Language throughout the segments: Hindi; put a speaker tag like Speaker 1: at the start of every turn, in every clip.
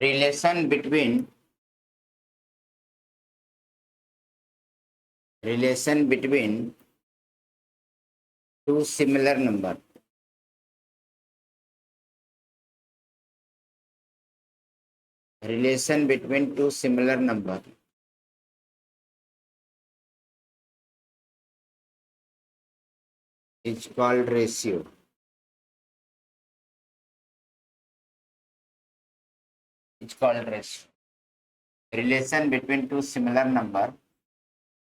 Speaker 1: relation between two similar number. Relation between two similar number is called ratio. It's called ratio. Relation between two similar number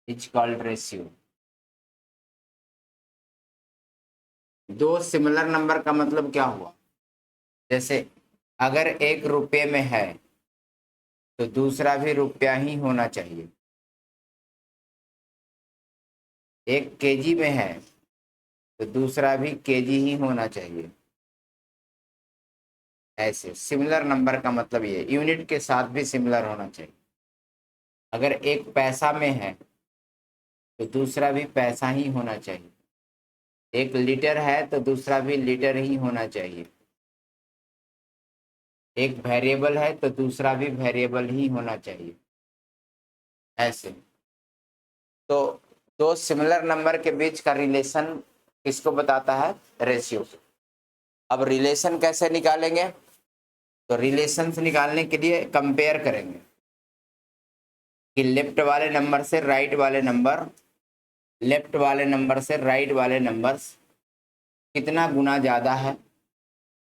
Speaker 1: is called ratio. दो सिमिलर नंबर का मतलब क्या हुआ? जैसे अगर 1 रुपये में है तो दूसरा भी रुपया ही होना चाहिए। 1 केजी में है तो दूसरा भी केजी ही होना चाहिए। ऐसे सिमिलर नंबर का मतलब ये यूनिट के साथ भी सिमिलर होना चाहिए। अगर 1 पैसा में है तो दूसरा भी पैसा ही होना चाहिए। 1 लीटर है तो दूसरा भी लीटर ही होना चाहिए। एक वेरिएबल है तो दूसरा भी वेरिएबल ही होना चाहिए। ऐसे तो दो सिमिलर नंबर के बीच का रिलेशन किसको बताता है? रेशियो। अब रिलेशन कैसे निकालेंगे? तो रिलेशंस निकालने के लिए कंपेयर करेंगे कि लेफ्ट वाले नंबर से राइट वाले नंबर्स कितना गुना ज़्यादा है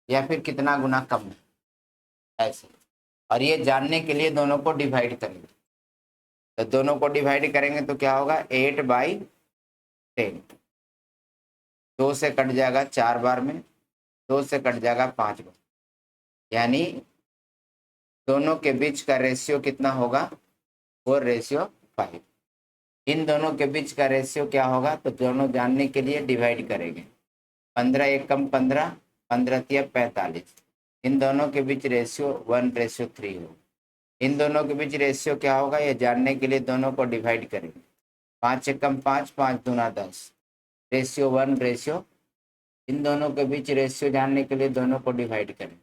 Speaker 1: या फिर कितना गुना कम है। ऐसे और ये जानने के लिए दोनों को डिवाइड करेंगे। तो दोनों को डिवाइड करेंगे तो क्या होगा? 8/10। 2 से कट जाएगा 4 बार में, 2 से कट जाएगा 5 बार, यानी दोनों के बीच का रेशियो कितना होगा? वो रेशियो 5। इन दोनों के बीच का रेशियो क्या होगा? तो दोनों जानने के लिए डिवाइड करेंगे। 15 एकम 15, 15 तिया 45। इन दोनों के बीच रेशियो 1:3 होगा। इन दोनों के बीच रेशियो क्या होगा ये जानने के लिए दोनों को डिवाइड करेंगे। 5 एकम 5, 5 दूना 10, रेशियो 1:। इन दोनों के बीच रेशियो जानने के लिए दोनों को डिवाइड करें।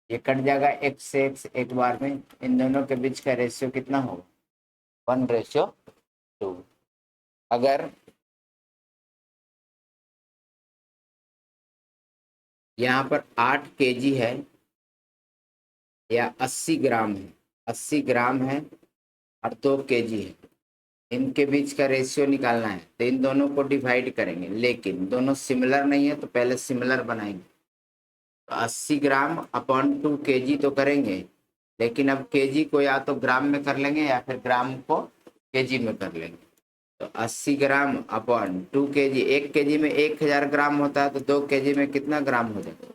Speaker 1: ये कट जाएगा x से x एक बार में। इन दोनों के बीच का रेशियो कितना होगा? 1:2। अगर यहाँ पर 8 केजी है या 80 ग्राम है, 80 ग्राम है और 2 केजी है, इनके बीच का रेशियो निकालना है तो इन दोनों को डिवाइड करेंगे। लेकिन दोनों सिमिलर नहीं है तो पहले सिमिलर बनाएंगे। 80 ग्राम अपॉन 2 केजी तो करेंगे, लेकिन अब केजी को या तो ग्राम में कर लेंगे या फिर ग्राम को केजी में कर लेंगे। तो 80 ग्राम अपॉन 2 केजी, 1 केजी में 1000 ग्राम होता है तो 2 केजी में कितना ग्राम हो जाएगा?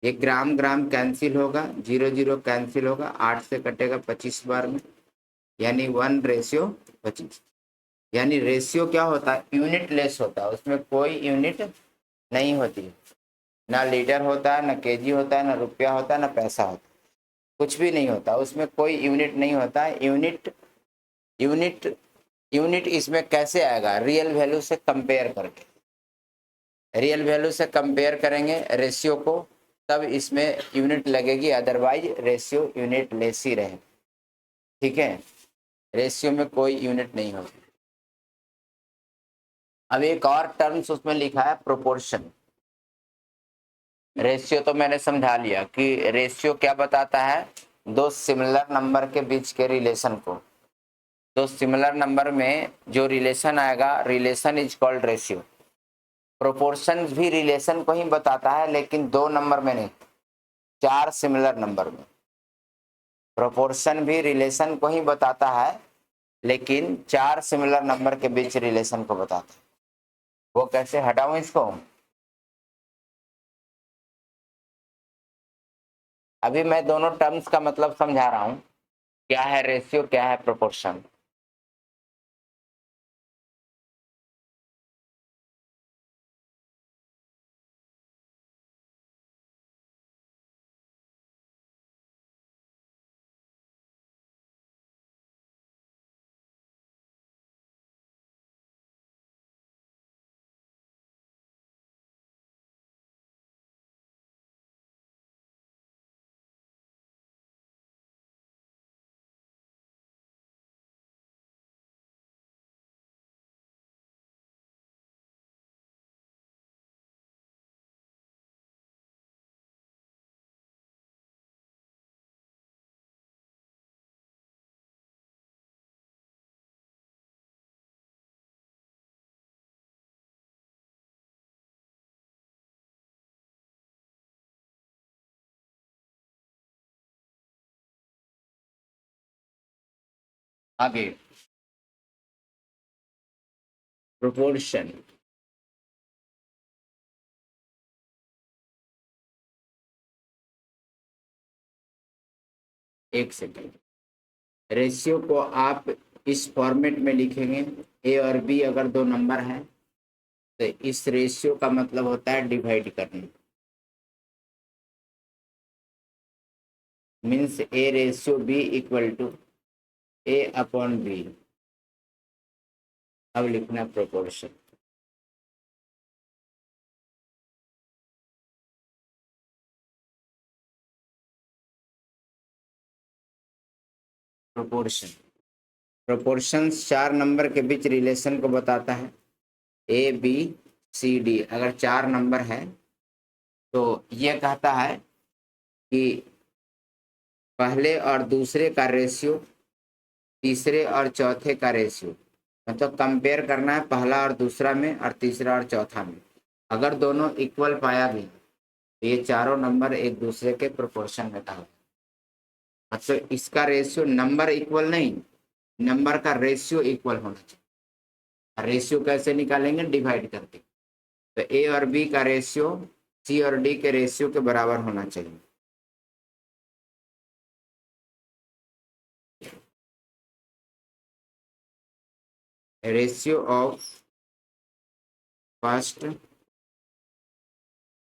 Speaker 1: ये ग्राम ग्राम कैंसिल होगा, 0 0 कैंसिल होगा, 8 से कटेगा 25 बार में, यानी 1:25। यानी रेशियो क्या होता है? यूनिट लेस होता है, उसमें कोई यूनिट नहीं होती है। ना लीटर होता है, ना केजी होता है, ना रुपया होता है, ना पैसा होता है, कुछ भी नहीं होता उसमें, कोई यूनिट नहीं होता है। यूनिट यूनिट इसमें कैसे आएगा? रियल वैल्यू से कंपेयर करके, रियल वैल्यू से कंपेयर करेंगे रेशियो को, तब इसमें यूनिट लगेगी, अदरवाइज रेशियो यूनिट लेस ही रहे। ठीक है, रेशियो में कोई यूनिट नहीं होगी। अब एक और टर्म्स उसमें लिखा है प्रोपोर्शन। रेशियो तो मैंने समझा लिया कि रेशियो क्या बताता है? दो सिमिलर नंबर के बीच के रिलेशन को। दो सिमिलर नंबर में जो रिलेशन आएगा, relation is called ratio. Proportion भी रिलेशन को ही बताता है, लेकिन 2 नंबर में नहीं, 4 सिमिलर नंबर में। प्रोपोर्शन भी रिलेशन को ही बताता है, लेकिन 4 सिमिलर नंबर के बीच रिलेशन को बताता है। वो कैसे? हटाऊं इसको? अभी मैं दोनों टर्म्स का मतलब समझा रहा हूं, क्या है रेशियो, क्या है प्रोपोर्शन। आगे प्रोपोर्शन, एक सेकेंड, रेशियो को आप इस फॉर्मेट में लिखेंगे, ए और बी अगर दो नंबर हैं तो इस रेशियो का मतलब होता है डिवाइड करना, means A ratio B equal to A upon B. अब लिखना प्रोपोर्शन। प्रोपोर्शन, प्रोपोर्शंस चार नंबर के बीच रिलेशन को बताता है। ए बी सी डी अगर चार नंबर है तो ये कहता है कि पहले और दूसरे का रेशियो तीसरे और चौथे का रेशियो, मतलब कंपेयर करना है पहला और दूसरा में और तीसरा और चौथा में। अगर दोनों इक्वल पाया गया तो ये चारों नंबर एक दूसरे के प्रोपोर्शन में था। मतलब इसका रेशियो नंबर इक्वल नहीं, नंबर का रेशियो इक्वल होना चाहिए। रेशियो कैसे निकालेंगे? डिवाइड करके। तो ए और बी का रेशियो सी और डी के रेशियो के बराबर होना चाहिए। Ratio of first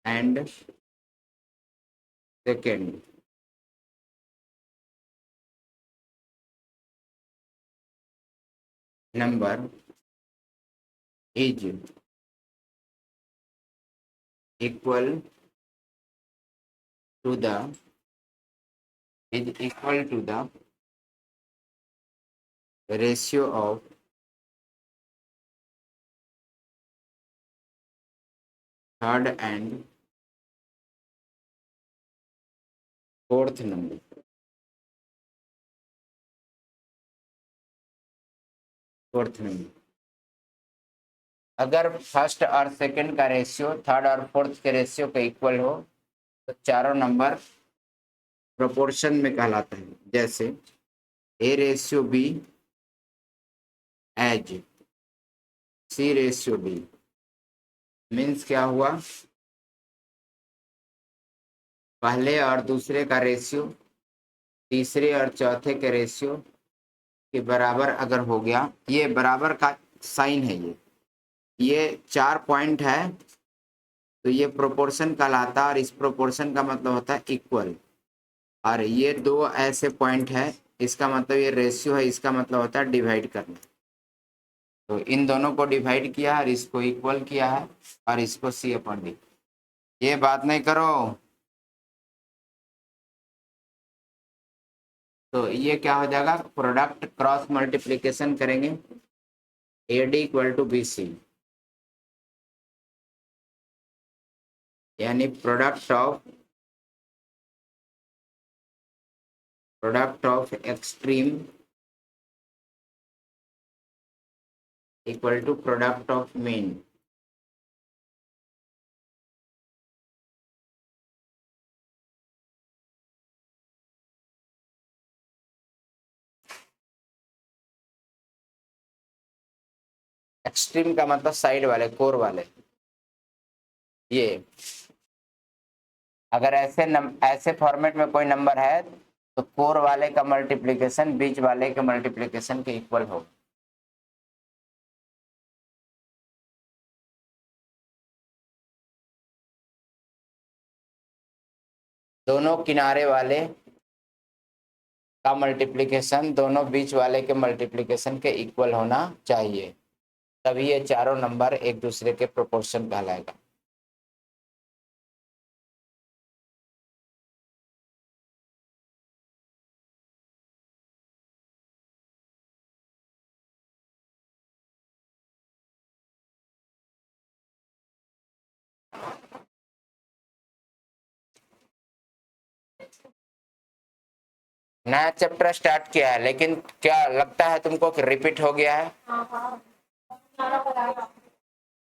Speaker 1: and second number is equal to the ratio of third and fourth number. अगर फर्स्ट और सेकंड का रेशियो थर्ड और फोर्थ के रेशियो के इक्वल हो तो चारों नंबर प्रोपोर्शन में कहलाता है। जैसे A ratio B as C ratio B, means क्या हुआ? पहले और दूसरे का रेशियो तीसरे और चौथे के रेशियो के बराबर अगर हो गया, ये बराबर का साइन है, ये 4 पॉइंट है तो ये प्रोपोर्शन कहलाता है। और इस प्रोपोर्शन का मतलब होता है इक्वल। और ये दो ऐसे पॉइंट है, इसका मतलब ये रेशियो है, इसका मतलब होता है डिवाइड करना। तो इन दोनों को डिवाइड किया और इसको इक्वल किया है और इसको सी अपॉन डी। ये बात नहीं करो। तो ये क्या हो जाएगा? प्रोडक्ट क्रॉस मल्टीप्लिकेशन करेंगे, A D equal to B C, यानी product of extreme equal to product of mean. Extreme का मतलब साइड वाले, कोर वाले। ये अगर ऐसे फॉर्मेट में कोई नंबर है तो कोर वाले का मल्टीप्लिकेशन बीच वाले के मल्टीप्लिकेशन के इक्वल हो। दोनों किनारे वाले का मल्टीप्लिकेशन दोनों बीच वाले के मल्टीप्लिकेशन के इक्वल होना चाहिए, तभी ये चारों नंबर एक दूसरे के प्रोपोर्शन कहलाएगा। नया चैप्टर स्टार्ट किया है, लेकिन क्या लगता है तुमको कि रिपीट हो गया है?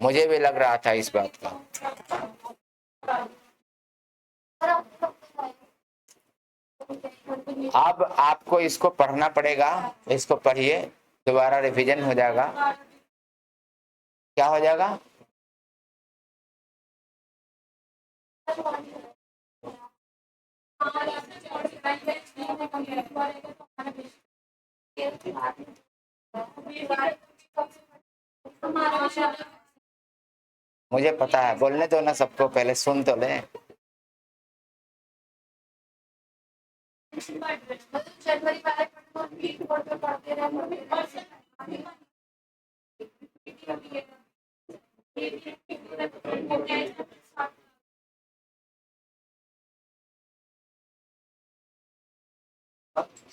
Speaker 1: मुझे भी लग रहा था इस बात का। अब आपको इसको पढ़ना पड़ेगा, इसको पढ़िए, दोबारा रिवीजन हो जाएगा। क्या हो जाएगा? मुझे पता है, बोलने दो ना सबको, पहले सुन तो ले।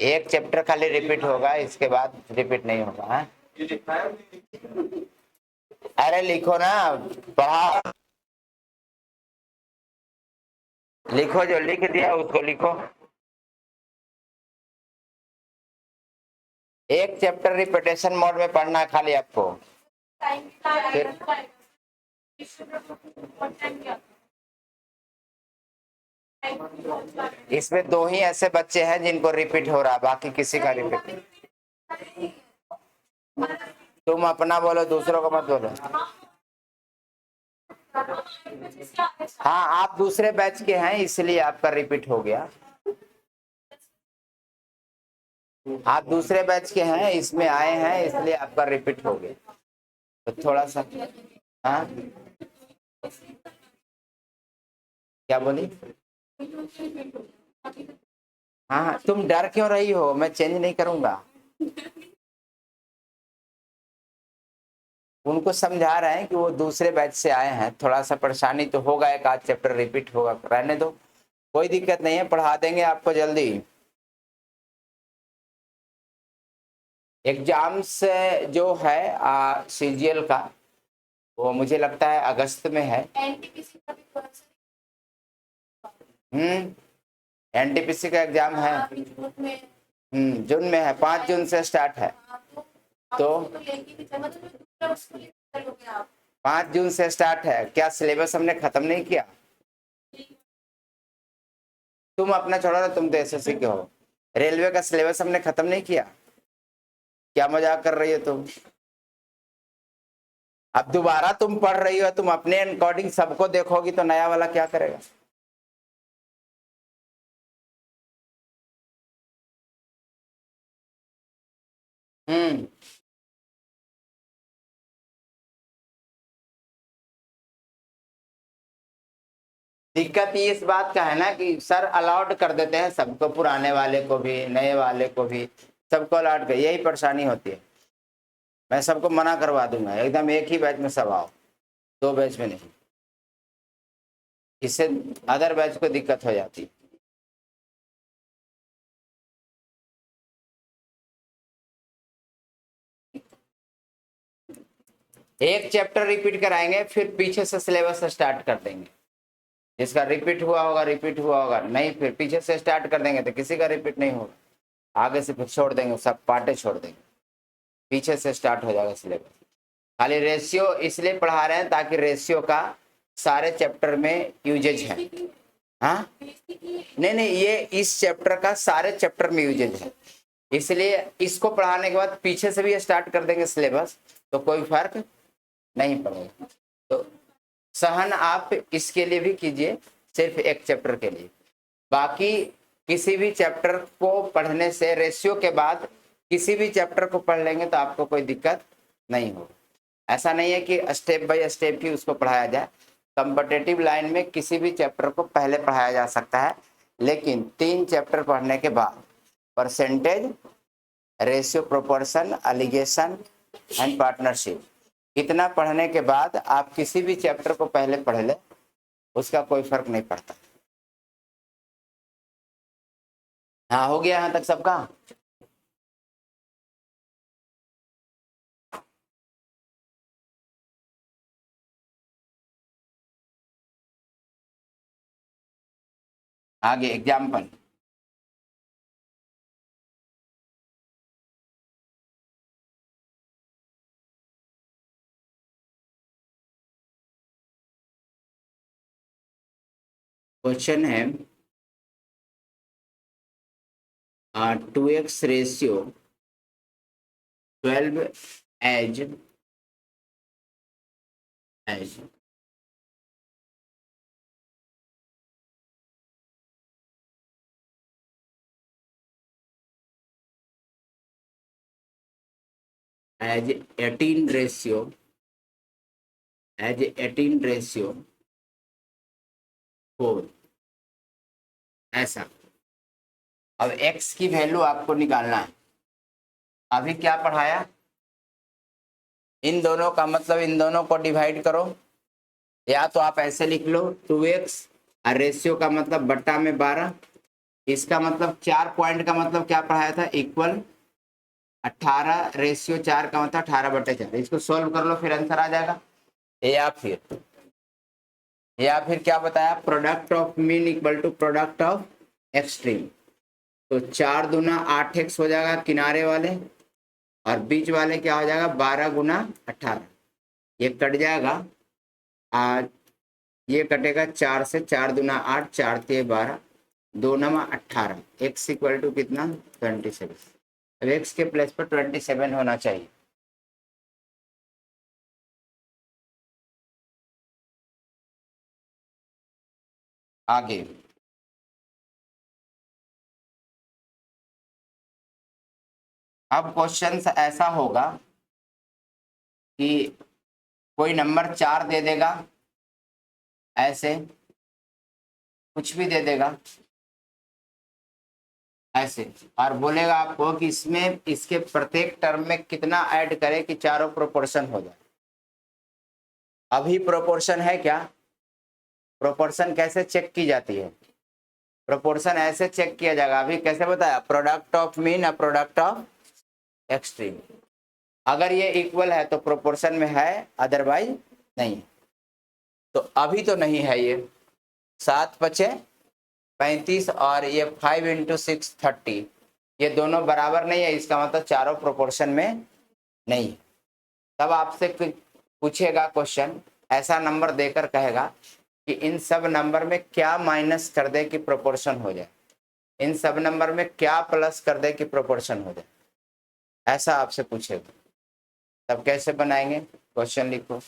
Speaker 1: एक चैप्टर खाली रिपीट होगा, इसके बाद रिपीट नहीं होगा। है? अरे लिखो ना, पढ़ा, लिखो, जो लिख दिया उसको लिखो। एक चैप्टर रिपीटेशन मोड में पढ़ना है खाली आपको। इसमें दो ही ऐसे बच्चे हैं जिनको रिपीट हो रहा है, बाकी किसी का रिपीट नहीं। तुम अपना बोलो, दूसरों को मत बोलो। हाँ, आप दूसरे बैच के हैं इसलिए आपका रिपीट हो गया। आप दूसरे बैच के हैं, इसमें आए हैं इसलिए आपका रिपीट हो गया, तो थोड़ा सा। हाँ, क्या बोली? हाँ हाँ, तुम डर क्यों रही हो? मैं चेंज नहीं करूंगा। उनको समझा रहे हैं कि वो दूसरे बैच से आए हैं, थोड़ा सा परेशानी तो होगा, एक आध चैप्टर रिपीट होगा, रहने दो, कोई दिक्कत नहीं है, पढ़ा देंगे आपको जल्दी। एग्जाम्स जो है सीजीएल का, वो मुझे लगता है अगस्त में है। एनटीपीसी का एग्जाम है, जून में है, 5 जून से स्टार्ट है। तो 5 जून से स्टार्ट है। क्या सिलेबस हमने खत्म नहीं किया? तुम अपना छोड़ो ना, तुम तो एसएससी के हो। रेलवे का सिलेबस हमने खत्म नहीं किया? क्या मजाक कर रही हो तुम? अब दोबारा तुम पढ़ रही हो, तुम अपने अकॉर्डिंग सबको देखोगी तो नया वाला क्या करेगा? हम्म दिक्कत ये इस बात का है ना कि सर अलाउड कर देते हैं सबको, पुराने वाले को भी, नए वाले को भी, सबको अलाउड कर, यही परेशानी होती है। मैं सबको मना करवा दूंगा, एकदम एक ही बैच में सब आओ, 2 बैच में नहीं, इससे अदर बैच को दिक्कत हो जाती है। एक चैप्टर रिपीट कराएंगे, फिर पीछे से सिलेबस स्टार्ट कर देंगे। जिसका रिपीट हुआ होगा रिपीट हुआ होगा, नहीं फिर पीछे से स्टार्ट कर देंगे तो किसी का रिपीट नहीं होगा, आगे से फिर छोड़ देंगे, सब पार्टे छोड़ देंगे, पीछे से स्टार्ट हो जाएगा सिलेबस। खाली रेशियो इसलिए पढ़ा रहे हैं ताकि रेशियो का सारे चैप्टर में यूजेज है। हाँ, नहीं नहीं, ये इस चैप्टर का सारे चैप्टर में यूजेज है, इसलिए इसको पढ़ाने के बाद पीछे से भी स्टार्ट कर देंगे सिलेबस, तो कोई फर्क नहीं पड़ेगा। तो सहन आप इसके लिए भी कीजिए, सिर्फ एक चैप्टर के लिए। बाकी किसी भी चैप्टर को पढ़ने से, रेशियो के बाद किसी भी चैप्टर को पढ़ लेंगे तो आपको कोई दिक्कत नहीं होगी। ऐसा नहीं है कि स्टेप बाय स्टेप ही उसको पढ़ाया जाए। कॉम्पिटिटिव लाइन में किसी भी चैप्टर को पहले पढ़ाया जा सकता है, लेकिन 3 चैप्टर पढ़ने के बाद percentage, ratio, proportion, alligation and partnership, इतना पढ़ने के बाद आप किसी भी चैप्टर को पहले पढ़ ले, उसका कोई फर्क नहीं पड़ता। हाँ, हो गया यहाँ तक सबका? आगे एग्जाम्पल। क्वेश्चन है, 2x ratio 12 as as as 18 ratio 4 ऐसा। अब x की वैल्यू आपको निकालना है। अभी क्या पढ़ाया, इन दोनों का मतलब इन दोनों को डिवाइड करो, या तो आप ऐसे लिख लो 2x और रेशियो का मतलब बट्टा में 12, इसका मतलब 4 पॉइंट का मतलब क्या पढ़ाया था, इक्वल 18 रेशियो 4 का मतलब 18/4। इसको सॉल्व कर लो फिर आंसर आ जाएगा। या फिर क्या बताया, product of mean equal to product of extreme. तो 4 दूना 8x हो जाएगा किनारे वाले, और बीच वाले क्या हो जाएगा 12 गुना 18, ये कट जाएगा। आज ये कटेगा 4 से, 4 दूना 8, 4 ते 12, 2 नमा 18, x इक्वल टू कितना 27। अब x के प्लेस पर 27 होना चाहिए। आगे अब क्वेश्चन ऐसा होगा कि कोई नंबर 4 दे देगा, ऐसे कुछ भी दे देगा ऐसे, और बोलेगा आपको कि इसमें इसके प्रत्येक टर्म में कितना ऐड करें कि चारों प्रोपोर्शन हो जाए। अभी प्रोपोर्शन है क्या, प्रोपोर्शन कैसे चेक की जाती है, प्रोपोर्शन ऐसे चेक किया जाएगा। अभी कैसे बताया, प्रोडक्ट ऑफ मीन और प्रोडक्ट ऑफ एक्सट्रीम। अगर ये इक्वल है तो प्रोपोर्शन में है, अदरवाइज नहीं। तो अभी तो नहीं है ये, 7×5 = 35 और ये 5 × 6 = 30, ये दोनों बराबर नहीं है, इसका मतलब चारों प्रोपोर्शन में नहीं। तब आपसे पूछेगा क्वेश्चन, ऐसा नंबर देकर कहेगा कि इन सब नंबर में क्या माइनस कर दे कि प्रोपोर्शन हो जाए, इन सब नंबर में क्या प्लस कर दे कि प्रोपोर्शन हो जाए, ऐसा आपसे पूछेगा। तब कैसे बनाएंगे, क्वेश्चन लिखो।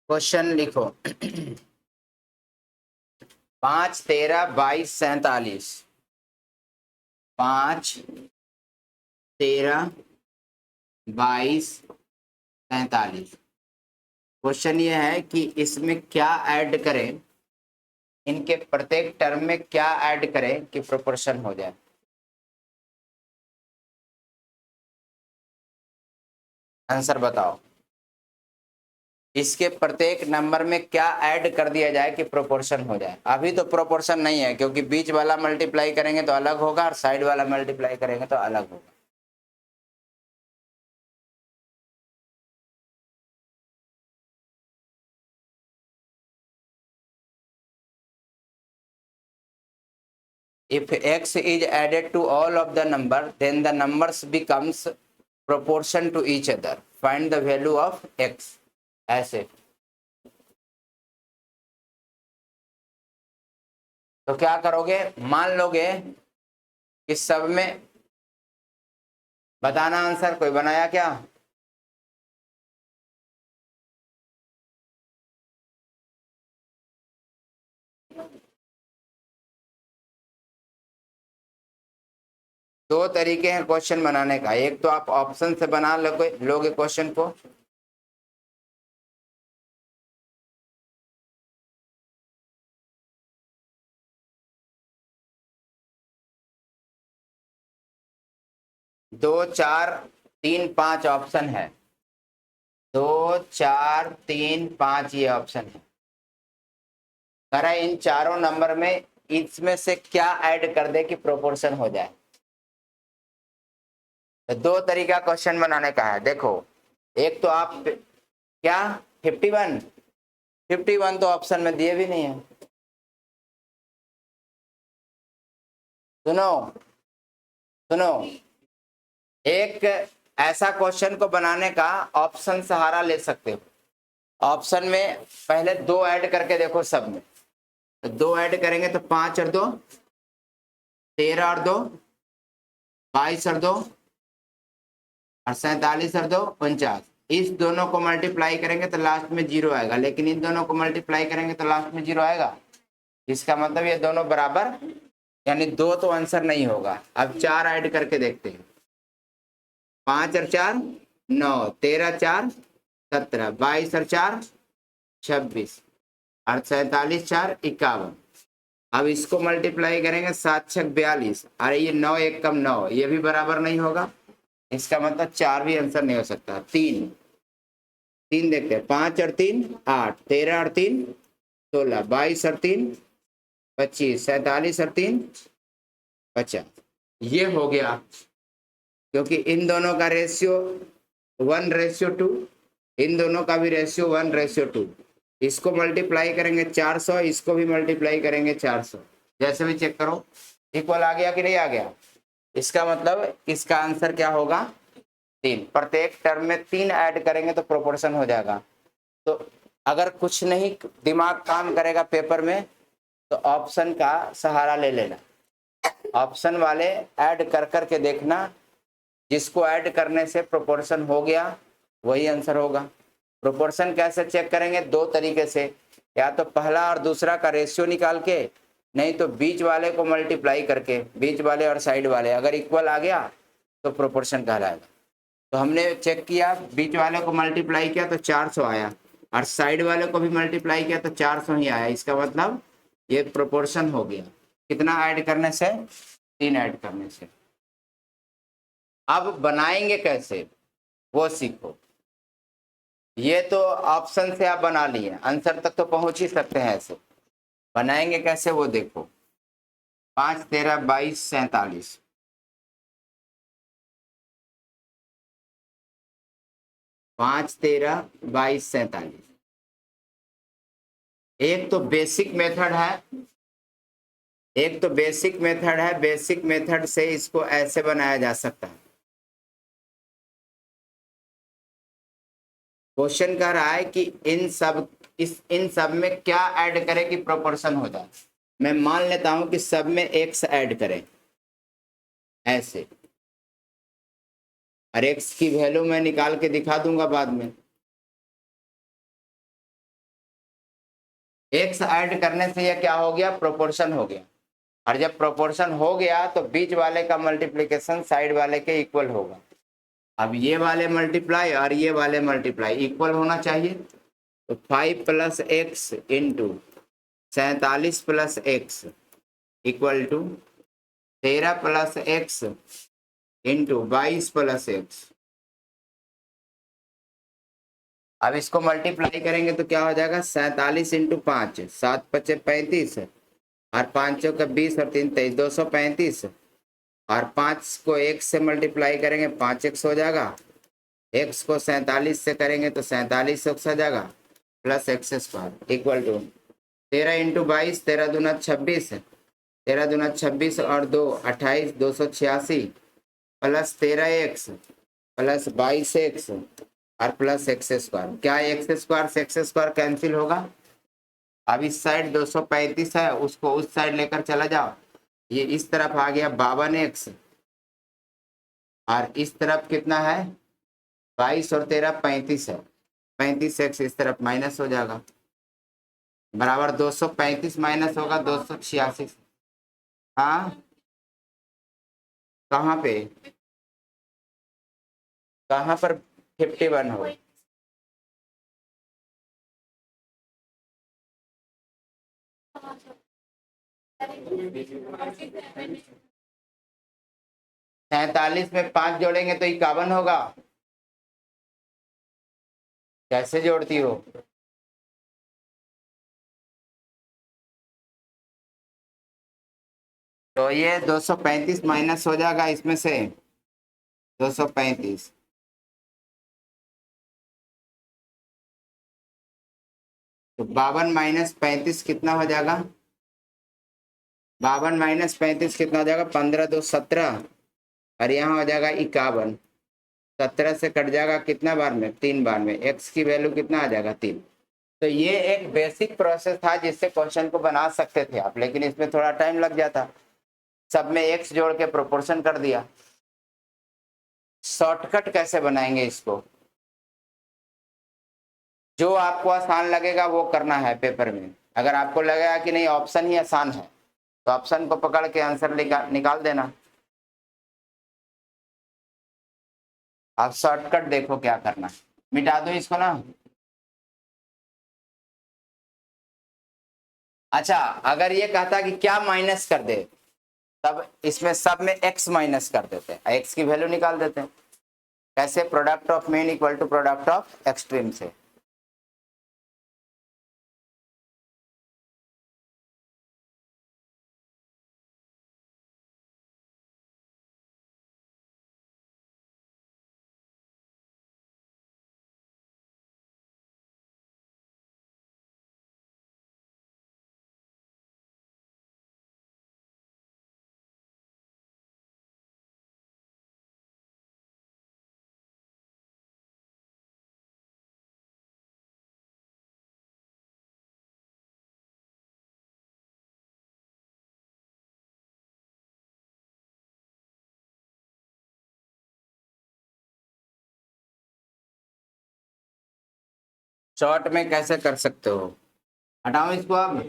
Speaker 1: क्वेश्चन लिखो। 5 13 22 47। 5 13 22 47। क्वेश्चन ये है कि इसमें क्या ऐड करें, इनके प्रत्येक टर्म में क्या ऐड करें कि प्रोपोर्शन हो जाए। आंसर बताओ। इसके प्रत्येक नंबर में क्या ऐड कर दिया जाए कि प्रोपोर्शन हो जाए। अभी तो प्रोपोर्शन नहीं है क्योंकि बीच वाला मल्टीप्लाई करेंगे तो अलग होगा और साइड वाला मल्टीप्लाई करेंगे तो अलग होगा। If x is added to all of the number, then the numbers becomes proportion to each other. Find the value of x. ऐसे तो क्या करोगे, मान लोगे कि सब में, बताना आंसर, कोई बनाया क्या? दो तरीके हैं क्वेश्चन बनाने का। एक तो आप ऑप्शन से बना लोगे क्वेश्चन को, दो चार तीन पांच ऑप्शन है, 2 4 3 5 ये ऑप्शन है। करा इन चारों नंबर में इसमें से क्या ऐड कर दे कि प्रोपोर्शन हो जाए। तो दो तरीका क्वेश्चन बनाने का है। देखो, एक तो आप क्या 51 तो ऑप्शन में दिए भी नहीं है। सुनो सुनो, एक ऐसा क्वेश्चन को बनाने का ऑप्शन सहारा ले सकते हो। ऑप्शन में पहले दो ऐड करके देखो सब में, तो दो ऐड करेंगे तो 5 और 2 13 और 2 22 और 2 और 47 और 2 49। इस दोनों को मल्टीप्लाई करेंगे तो लास्ट में 0 आएगा, लेकिन इन दोनों को मल्टीप्लाई करेंगे तो लास्ट में 0 आएगा। इसका मतलब ये दोनों बराबर, यानी 2 तो आंसर नहीं होगा। अब 4 ऐड करके देखते हैं। 5 और 4 9, 13 4 17, 22 और 4 26 और 47 4 51। अब इसको मल्टीप्लाई करेंगे 7 6 42। अरे ये 9 1 कम 9, ये भी बराबर नहीं होगा। इसका मतलब 4 भी आंसर नहीं हो सकता। 3 देखते हैं, 5 और 3 8, 13 और 3 16, 22 और 3 25, 47 और 3 50। ये हो गया, क्योंकि इन दोनों का रेशियो 1:2, इन दोनों का भी रेशियो 1:2। इसको मल्टीप्लाई करेंगे 400, इसको भी मल्टीप्लाई करेंगे 400। जैसे भी चेक करो, इक्वल आ गया कि नहीं आ गया। इसका मतलब इसका आंसर क्या होगा, 3। प्रत्येक टर्म में 3 ऐड करेंगे तो प्रोपोर्शन हो जाएगा। तो अगर कुछ नहीं दिमाग काम करेगा पेपर में तो ऑप्शन का सहारा ले लेना। ऑप्शन वाले ऐड कर करके देखना, जिसको ऐड करने से प्रोपोर्शन हो गया वही आंसर होगा। प्रोपोर्शन कैसे चेक करेंगे, दो तरीके से, या तो पहला और दूसरा का रेशियो निकाल के, नहीं तो बीच वाले को मल्टीप्लाई करके, बीच वाले और साइड वाले अगर इक्वल आ गया तो प्रोपोर्शन कहलाएगा। तो हमने चेक किया, बीच वाले को मल्टीप्लाई किया तो 400 आया और साइड वाले को भी मल्टीप्लाई किया तो 400 ही आया। इसका मतलब ये प्रोपोर्शन हो गया। कितना ऐड करने से, 3 ऐड करने से। अब बनाएंगे कैसे वो सीखो। ये तो ऑप्शन से आप बना लिए, आंसर तक तो पहुंच ही सकते हैं। ऐसे बनाएंगे कैसे वो देखो। 5 13 22 47। 5 13 22 47। एक तो बेसिक मेथड है, बेसिक मेथड से इसको ऐसे बनाया जा सकता है। क्वेश्चन कह रहा है कि इन सब में क्या ऐड करें कि प्रोपोर्शन हो जाए। मैं मान लेता हूं कि सब में x ऐड करें ऐसे, और x की वैल्यू मैं निकाल के दिखा दूंगा बाद में। एक्स ऐड करने से यह क्या हो गया, प्रोपोर्शन हो गया, और जब प्रोपोर्शन हो गया तो बीच वाले का मल्टीप्लिकेशन साइड वाले के इक्वल होगा। अब ये वाले मल्टीप्लाई और ये वाले मल्टीप्लाई इक्वल होना चाहिए, तो 5 + x into 47 + x equal to 13 + x into 22 + x। अब इसको मल्टीप्लाई करेंगे तो क्या हो जाएगा, 47 इंटू 5, 7 × 5 = 35, और 5 × 20 और 3 = 23, 235, और 5 को x से मल्टीप्लाई करेंगे 5x हो जाएगा, x को 47 से करेंगे तो 47x हो जाएगा, plus x² equal to 13 into 22, 13 दूना 26, 13 दूना 26 और 2 28, 286 प्लस 13x प्लस 22x और प्लस x²। क्या x² से x² कैंसिल होगा। अब इस साइड 235 है, उसको उस साइड लेकर चला जाओ, ये इस तरफ आ गया 52x, और इस तरफ कितना है 22 और 13 35 है, 35x इस तरफ माइनस हो जाएगा, बराबर 235 माइनस होगा 286। हाँ कहाँ पे, कहाँ पर 51 हो, सैतालीस में 5 जोड़ेंगे तो 51 होगा। कैसे जोड़ती हो, तो ये 235 माइनस हो जाएगा इसमें से 235, तो 52 माइनस 35 कितना हो जाएगा, 52 माइनस 35 कितना हो जाएगा, 15 2 17, और यहाँ हो जाएगा 51, 17 से कट जाएगा कितना बार में, 3 बार में, x की वैल्यू कितना आ जाएगा 3। तो ये एक बेसिक प्रोसेस था जिससे क्वेश्चन को बना सकते थे आप, लेकिन इसमें थोड़ा टाइम लग जाता, सब में x जोड़ के प्रोपोर्शन कर दिया। शॉर्टकट कैसे बनाएंगे इसको, जो आपको आसान लगेगा वो करना है पेपर में। अगर आपको लगेगा कि नहीं ऑप्शन ही आसान है तो ऑप्शन को पकड़ के आंसर निकाल देना। आप शॉर्टकट देखो क्या करना, मिटा दो इसको ना। अच्छा अगर ये कहता कि क्या माइनस कर दे, तब इसमें सब में x माइनस कर देते हैं, x की वैल्यू निकाल देते हैं। कैसे, product of mean equal to product of extreme से। शॉर्ट में कैसे कर सकते हो, हटाओ इसको अब।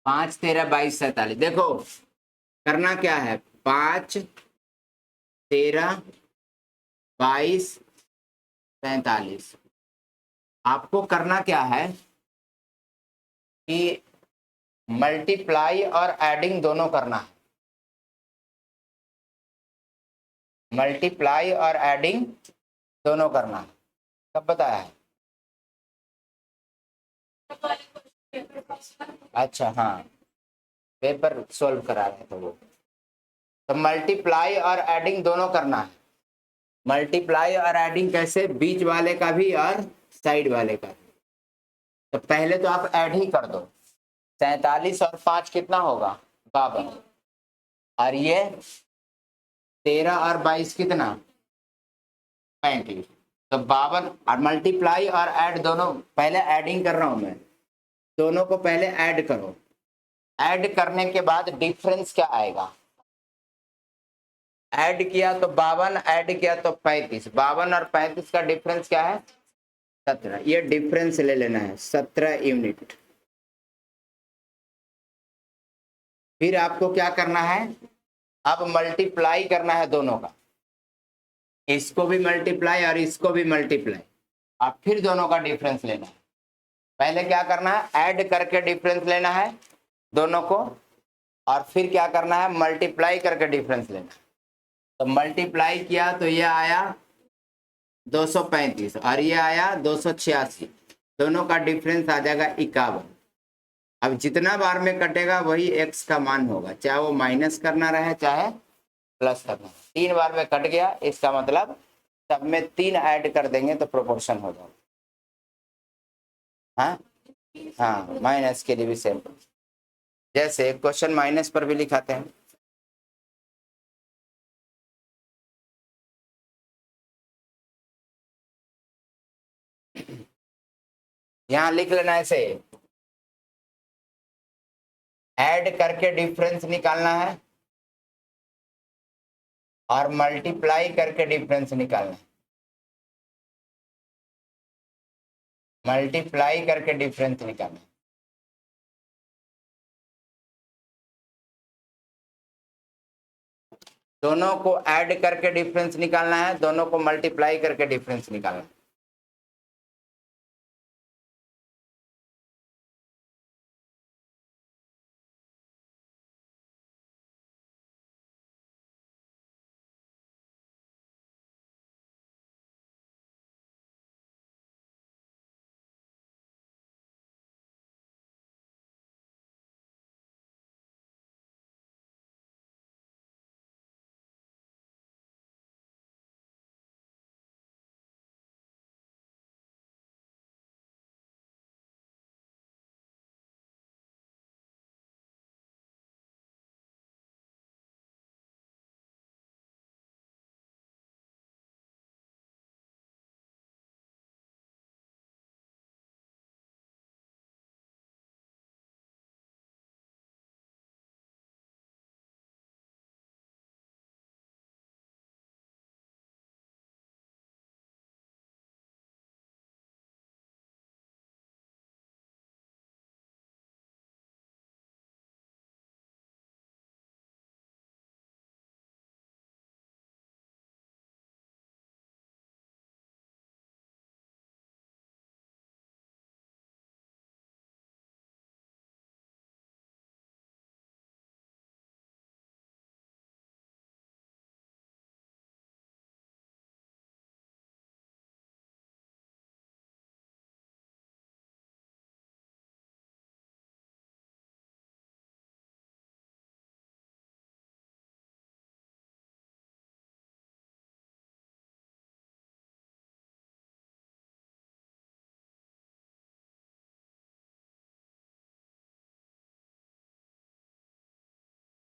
Speaker 1: पाँच 13 22 47, देखो करना क्या है, 5, 13, 22, 45। आपको करना क्या है कि मल्टीप्लाई और एडिंग दोनों करना है। मल्टीप्लाई और एडिंग दोनों करना है। कब बताया है? अच्छा, हाँ, पेपर सॉल्व करा रहे थे वो। तो मल्टीप्लाई और एडिंग दोनों करना है। मल्टीप्लाई और एडिंग कैसे? बीच वाले का भी और साइड वाले का भी। तो पहले तो आप ऐड ही कर दो। 47 और 5 कितना होगा? 52। और ये 13 और 22 कितना? 35। तो 52 और मल्टीप्लाई और ऐड दोनों, पहले एडिंग कर रहा हूं मैं, दोनों को पहले ऐड करो। ऐड करने के बाद डिफरेंस क्या आएगा? ऐड किया तो 52, ऐड किया तो 35। 52 और 35 का डिफरेंस क्या है? 17। ये डिफरेंस ले लेना है, 17 यूनिट। फिर आपको क्या करना है? अब मल्टीप्लाई करना है दोनों का। इसको भी मल्टीप्लाई और इसको भी मल्टीप्लाई। अब फिर दोनों का डिफरेंस लेना है। पहले क्या करना है? ऐड करके डिफरेंस लेना है दोनों को, और फिर क्या करना है? मल्टीप्लाई करके डिफरेंस लेना है। तो मल्टीप्लाई किया तो ये आया 235 और ये आया 286। दोनों का डिफरेंस आ जाएगा 51। अब जितना बार में कटेगा वही x का मान होगा, चाहे वो माइनस करना रहे चाहे प्लस करना। 3 बार में कट गया, इसका मतलब सब में 3 ऐड कर देंगे तो प्रोपोर्शन हो जाएगा। हाँ हाँ, माइनस के लिए भी सेम, जैसे क्वेश्चन माइनस पर भी लिखाते हैं। यहाँ लिख लेना ऐसे, ऐड करके डिफरेंस निकालना है और मल्टीप्लाई करके डिफरेंस निकालना है। मल्टीप्लाई करके डिफरेंस निकालना है। दोनों को ऐड करके डिफरेंस निकालना है, दोनों को मल्टीप्लाई करके डिफरेंस निकालना है।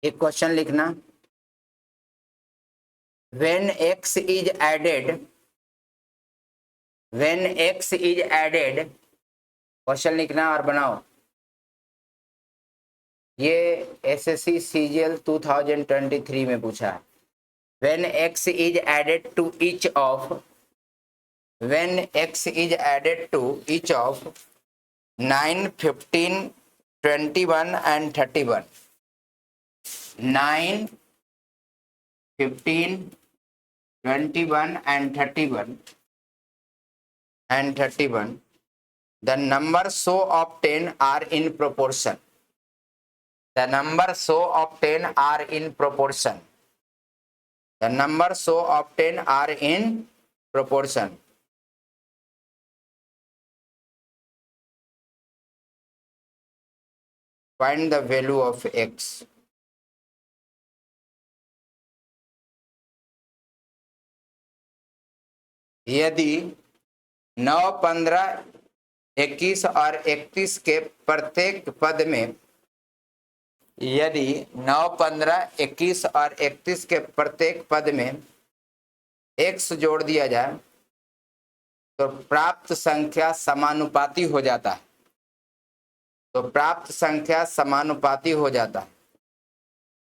Speaker 1: एक क्वेश्चन लिखना, when x is added, question लिखना और बनाओ। ये एसएससी सीजीएल 2023 में पूछा है। when x is added to each of 9, 15, 21 and 31, 9, 15, 21 and 31 the numbers so obtained are in proportion. The numbers so obtained are in proportion. The numbers so obtained are in proportion. Find the value of x. यदि 9, 15, 21 और 31 के प्रत्येक पद में यदि 9, 15, 21 और 31 के प्रत्येक पद में x जोड़ दिया जाए तो प्राप्त संख्या समानुपाती हो जाता है। तो प्राप्त संख्या समानुपाती हो जाता है।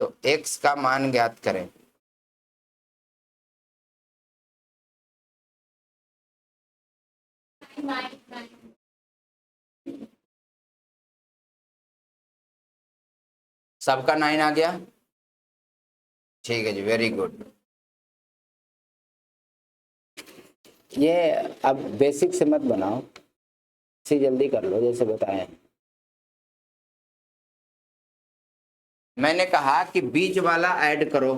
Speaker 1: तो x का मान ज्ञात करें। सबका 9 आ गया? ठीक है जी, वेरी गुड। ये अब बेसिक से मत बनाओ, इसे जल्दी कर लो जैसे बताएं। मैंने कहा कि बीच वाला ऐड करो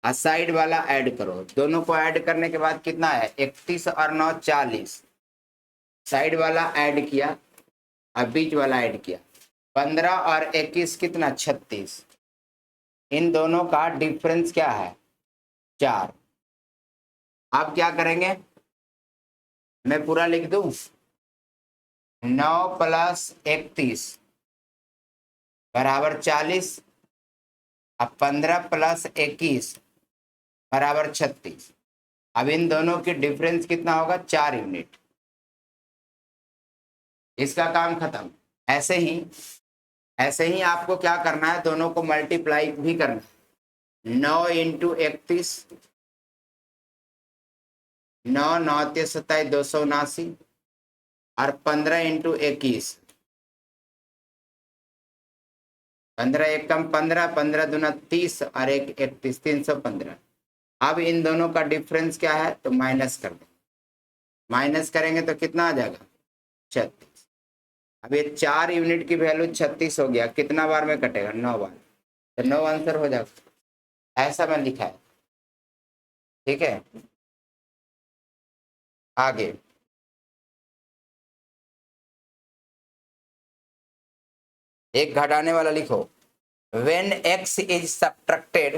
Speaker 1: और साइड वाला ऐड करो। दोनों को ऐड करने के बाद कितना है? 31 और 9 40। साइड वाला ऐड किया और बीच वाला ऐड किया। 15 और 21 कितना? 36। इन दोनों का डिफरेंस क्या है? 4। आप क्या करेंगे? मैं पूरा लिख दूं। 9 + 31 बराबर 40 और 15 + 21 बराबर 36। अब इन दोनों की डिफरेंस कितना होगा? 4 यूनिट। इसका काम खत्म। ऐसे ही आपको क्या करना है? दोनों को मल्टीप्लाई भी करना है। 9 × 31, 9 9 × 27 279 और 15 × 21, 15 1 कम 15, 15 दूना 30 और 1 31 315। अब इन दोनों का डिफरेंस क्या है? तो माइनस कर दो। माइनस करेंगे तो कितना आ जाएगा? 36। अब ये 4 यूनिट की वैल्यू 36 हो गया। कितना बार में कटेगा? 9 बार। तो 9 आंसर हो जाएगा। ऐसा मैं लिखा है। ठीक है, आगे एक घटाने वाला लिखो। When x is subtracted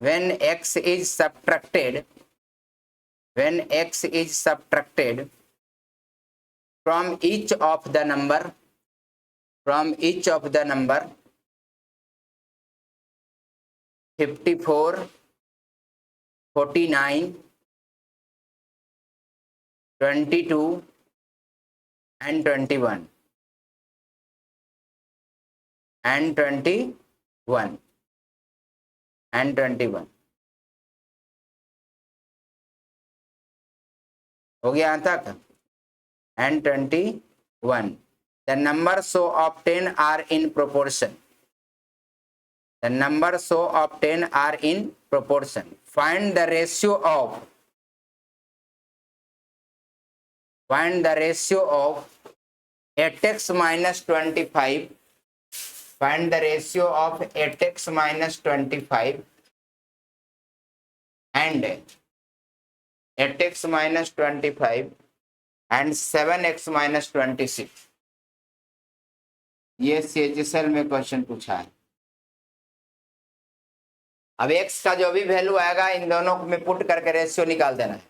Speaker 1: when x is subtracted from each of the number 54, 49, 22 and 21 and 21 and 21 हो गया यहाँ तक? and 21 the numbers so obtained are in proportion. The numbers so obtained are in proportion. Find the ratio of 8x minus 25. Find the ratio of 8x minus 25 and 8x minus 25 and 7x minus 26. ये CHSL में क्वेश्चन पूछा है। अब x का जो भी वैल्यू आएगा इन दोनों में पुट करके रेशियो निकाल देना है।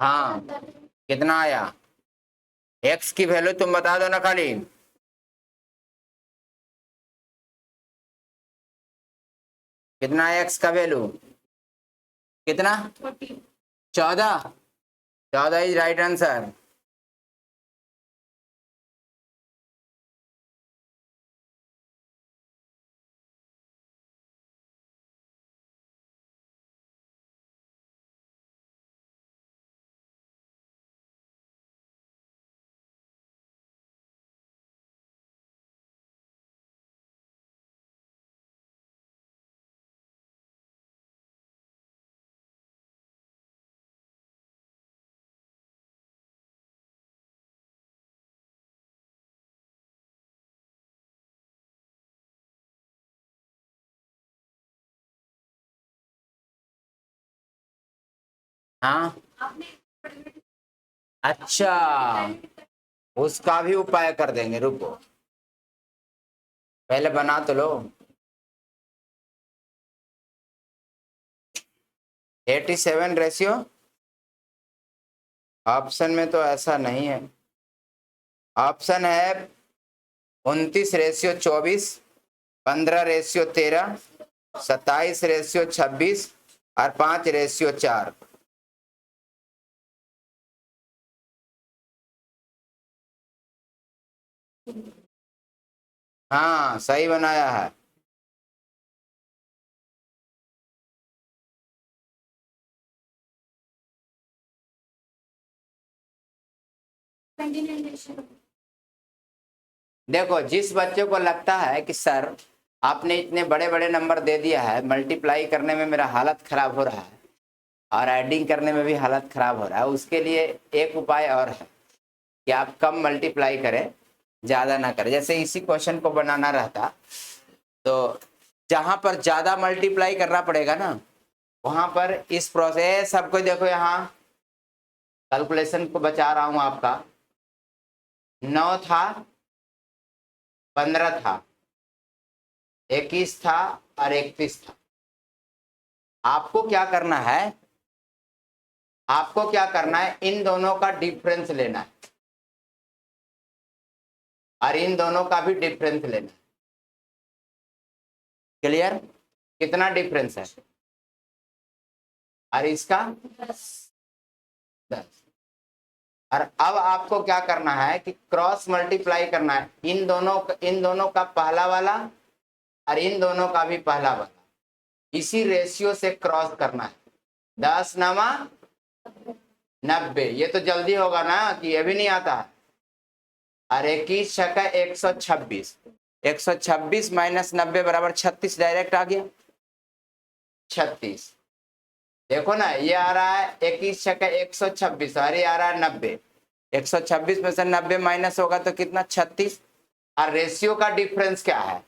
Speaker 1: हाँ, कितना आया? एक्स की वैल्यू तुम बता दो ना खाली। कितना है एक्स का वैल्यू? कितना? 14। 14 इज राइट आंसर। हाँ, अच्छा, उसका भी उपाय कर देंगे, रुको पहले बना तो लो। 87 रेशियो, ऑप्शन में तो ऐसा नहीं है। ऑप्शन है 29/24, 15/13, 27/26 और 5/4। हाँ, सही बनाया है। देखो, जिस बच्चे को लगता है कि सर आपने इतने बड़े बड़े नंबर दे दिया है, मल्टीप्लाई करने में मेरा हालत खराब हो रहा है और एडिंग करने में भी हालत खराब हो रहा है, उसके लिए एक उपाय और है कि आप कम मल्टीप्लाई करें, ज़्यादा ना करें। जैसे इसी क्वेश्चन को बनाना रहता तो जहां पर ज़्यादा मल्टीप्लाई करना पड़ेगा ना, वहां पर इस प्रोसेस, सबको देखो यहाँ कैलकुलेशन को बचा रहा हूं आपका। 9 था, 15 था, 21 था और 31 था। आपको क्या करना है, आपको क्या करना है, इन दोनों का डिफरेंस लेना है और इन दोनों का भी डिफरेंस लेना है। क्लियर? कितना डिफरेंस है? और इसका 10। और अब आपको क्या करना है कि क्रॉस मल्टीप्लाई करना है, इन दोनों का पहला वाला और इन दोनों का भी पहला वाला, इसी रेशियो से क्रॉस करना है। 10 नमा 90, ये तो जल्दी होगा ना, कि ये भी नहीं आता है। और 21 छक्का 126, 126 माइनस 90 बराबर 36, डायरेक्ट आ गया 36। देखो ना, ये आ रहा है 21 छक्का 126 और ये आ रहा है 90। 126 में से 90 माइनस होगा तो कितना? 36। और रेशियो का डिफरेंस क्या है?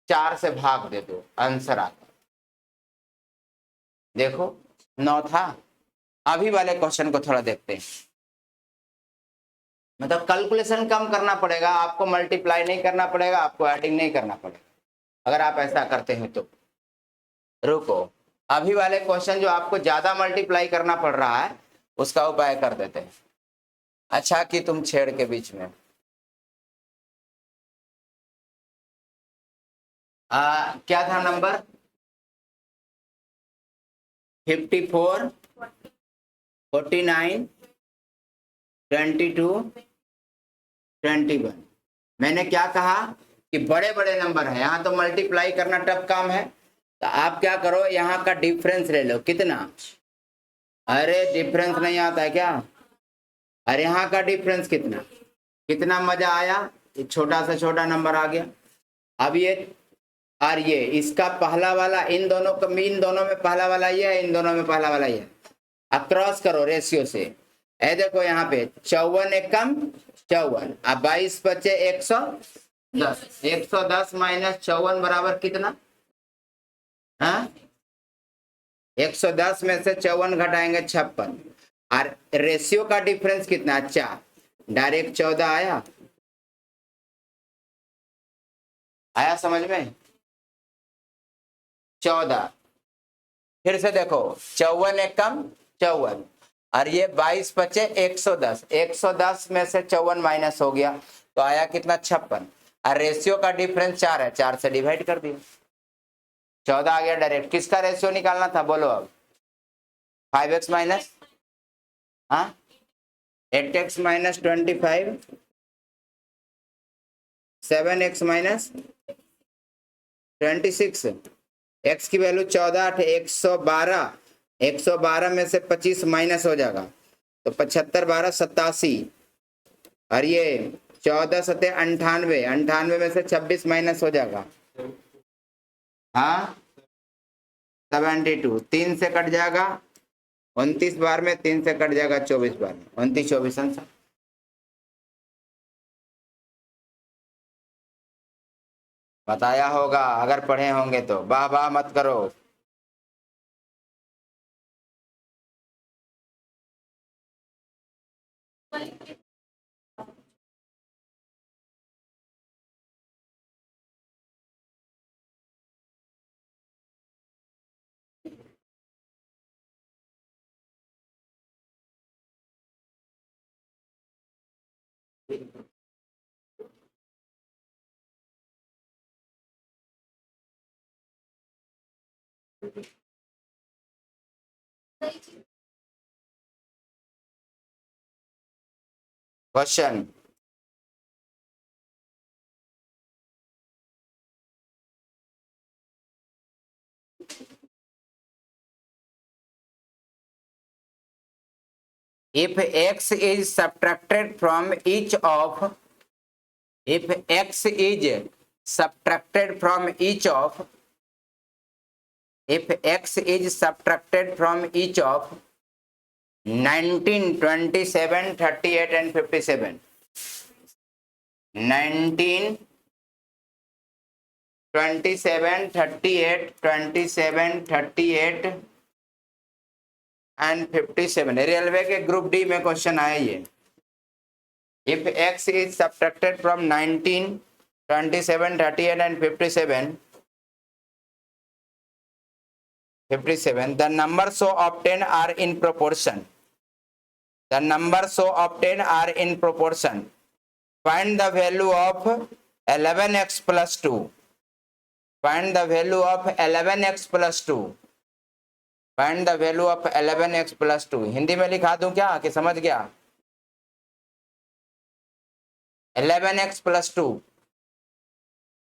Speaker 1: 4 से भाग दे दो, आंसर आता। देखो 9 था। अभी वाले क्वेश्चन को थोड़ा देखते हैं। मतलब कैलकुलेशन कम करना पड़ेगा आपको, मल्टीप्लाई नहीं करना पड़ेगा आपको, एडिंग नहीं करना पड़ेगा अगर आप ऐसा करते हैं तो। रुको, अभी वाले क्वेश्चन जो आपको ज्यादा मल्टीप्लाई करना पड़ रहा है उसका उपाय कर देते हैं। अच्छा कि तुम छेड़ के बीच में। क्या था नंबर? 54, 49, 22, 21। मैंने क्या कहा कि बड़े बड़े नंबर है, यहाँ तो मल्टीप्लाई करना टफ काम है, तो आप क्या करो, यहाँ का डिफरेंस ले लो। कितना? अरे डिफरेंस नहीं आता है क्या? अरे यहाँ का डिफरेंस कितना? कितना मजा आया, ये छोटा से छोटा नंबर आ गया। अब ये और ये इसका पहला वाला, इन दोनों में पहला वाला ये है, इन दोनों में पहला वाला ये है। अब क्रॉस करो रेशियो से। ए देखो यहाँ पे 54 एक कम 54, अब 22 बचे 110। 110 माइनस 54 बराबर कितना? हाँ, 110 में से 54 घटाएंगे 56। और रेशियो का डिफरेंस कितना? 4, डायरेक्ट 14 आया। आया समझ में? 14। फिर से देखो 54 एक कम 54 और ये 22 बचे 110, 110 में से 54 माइनस हो गया तो आया कितना 56 और रेशियो का डिफरेंस 4 है, 4 से डिवाइड कर दिया 14 आ गया डायरेक्ट। किसका रेशियो निकालना था बोलो अब? 5x minus 8x minus 25, 7x minus 26, x की वैल्यू 14 112, 112 में से 25 माइनस हो जाएगा तो 75 12 87 और ये 14 सते 98, 98 में से 26 माइनस हो जाएगा 72, 3 से कट जाएगा 29 बार में, 3 से कट जाएगा 24 बार में, 29 24 आंसर। बताया होगा अगर पढ़े होंगे तो, वाह वाह मत करो। Question if x is subtracted from each of if x is subtracted from each of if x is subtracted from each of 19 27 38 and 57 19 27 38 27 38 and 57 railway के ग्रुप डी में क्वेश्चन आया ये। If x is subtracted from 19 27 38 and 57 the number so obtained are in proportion, the number so obtained are in proportion, find the value of 11x plus 2, find the value of 11x plus 2, find the value of 11x plus 2। Hindi में लिखा दूं क्या कि समझ गया? 11x plus 2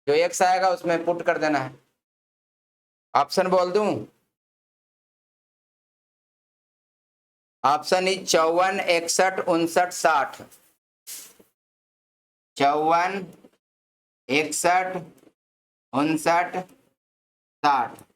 Speaker 1: जो x आएगा उसमें पुट कर देना है। ऑप्शन बोल दूं? Option is 54 61 59 60, 54 61 59 60।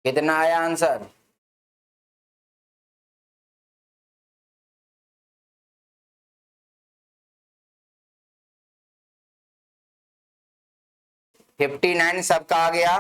Speaker 1: कितना आया आंसर? फिफ्टी 59 सबका आ गया।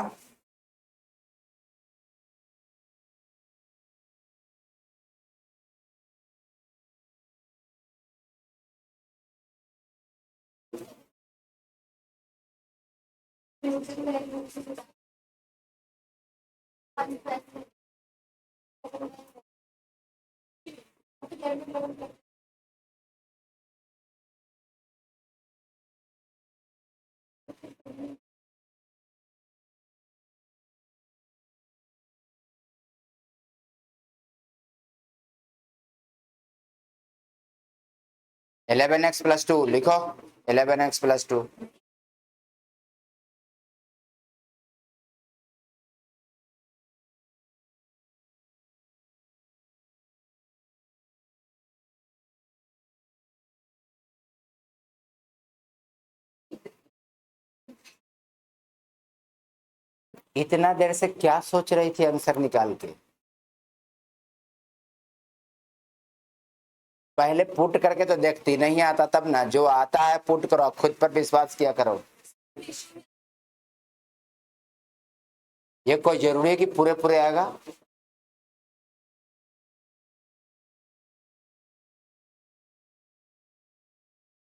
Speaker 1: (11x + 2) लिखो 11x + 2 इतना देर से क्या सोच रही थी आंसर निकाल के? पहले पुट करके तो देखती, नहीं आता तब ना, जो आता है पुट करो, खुद पर विश्वास किया करो। ये कोई जरूरी है कि पूरे पूरे आएगा?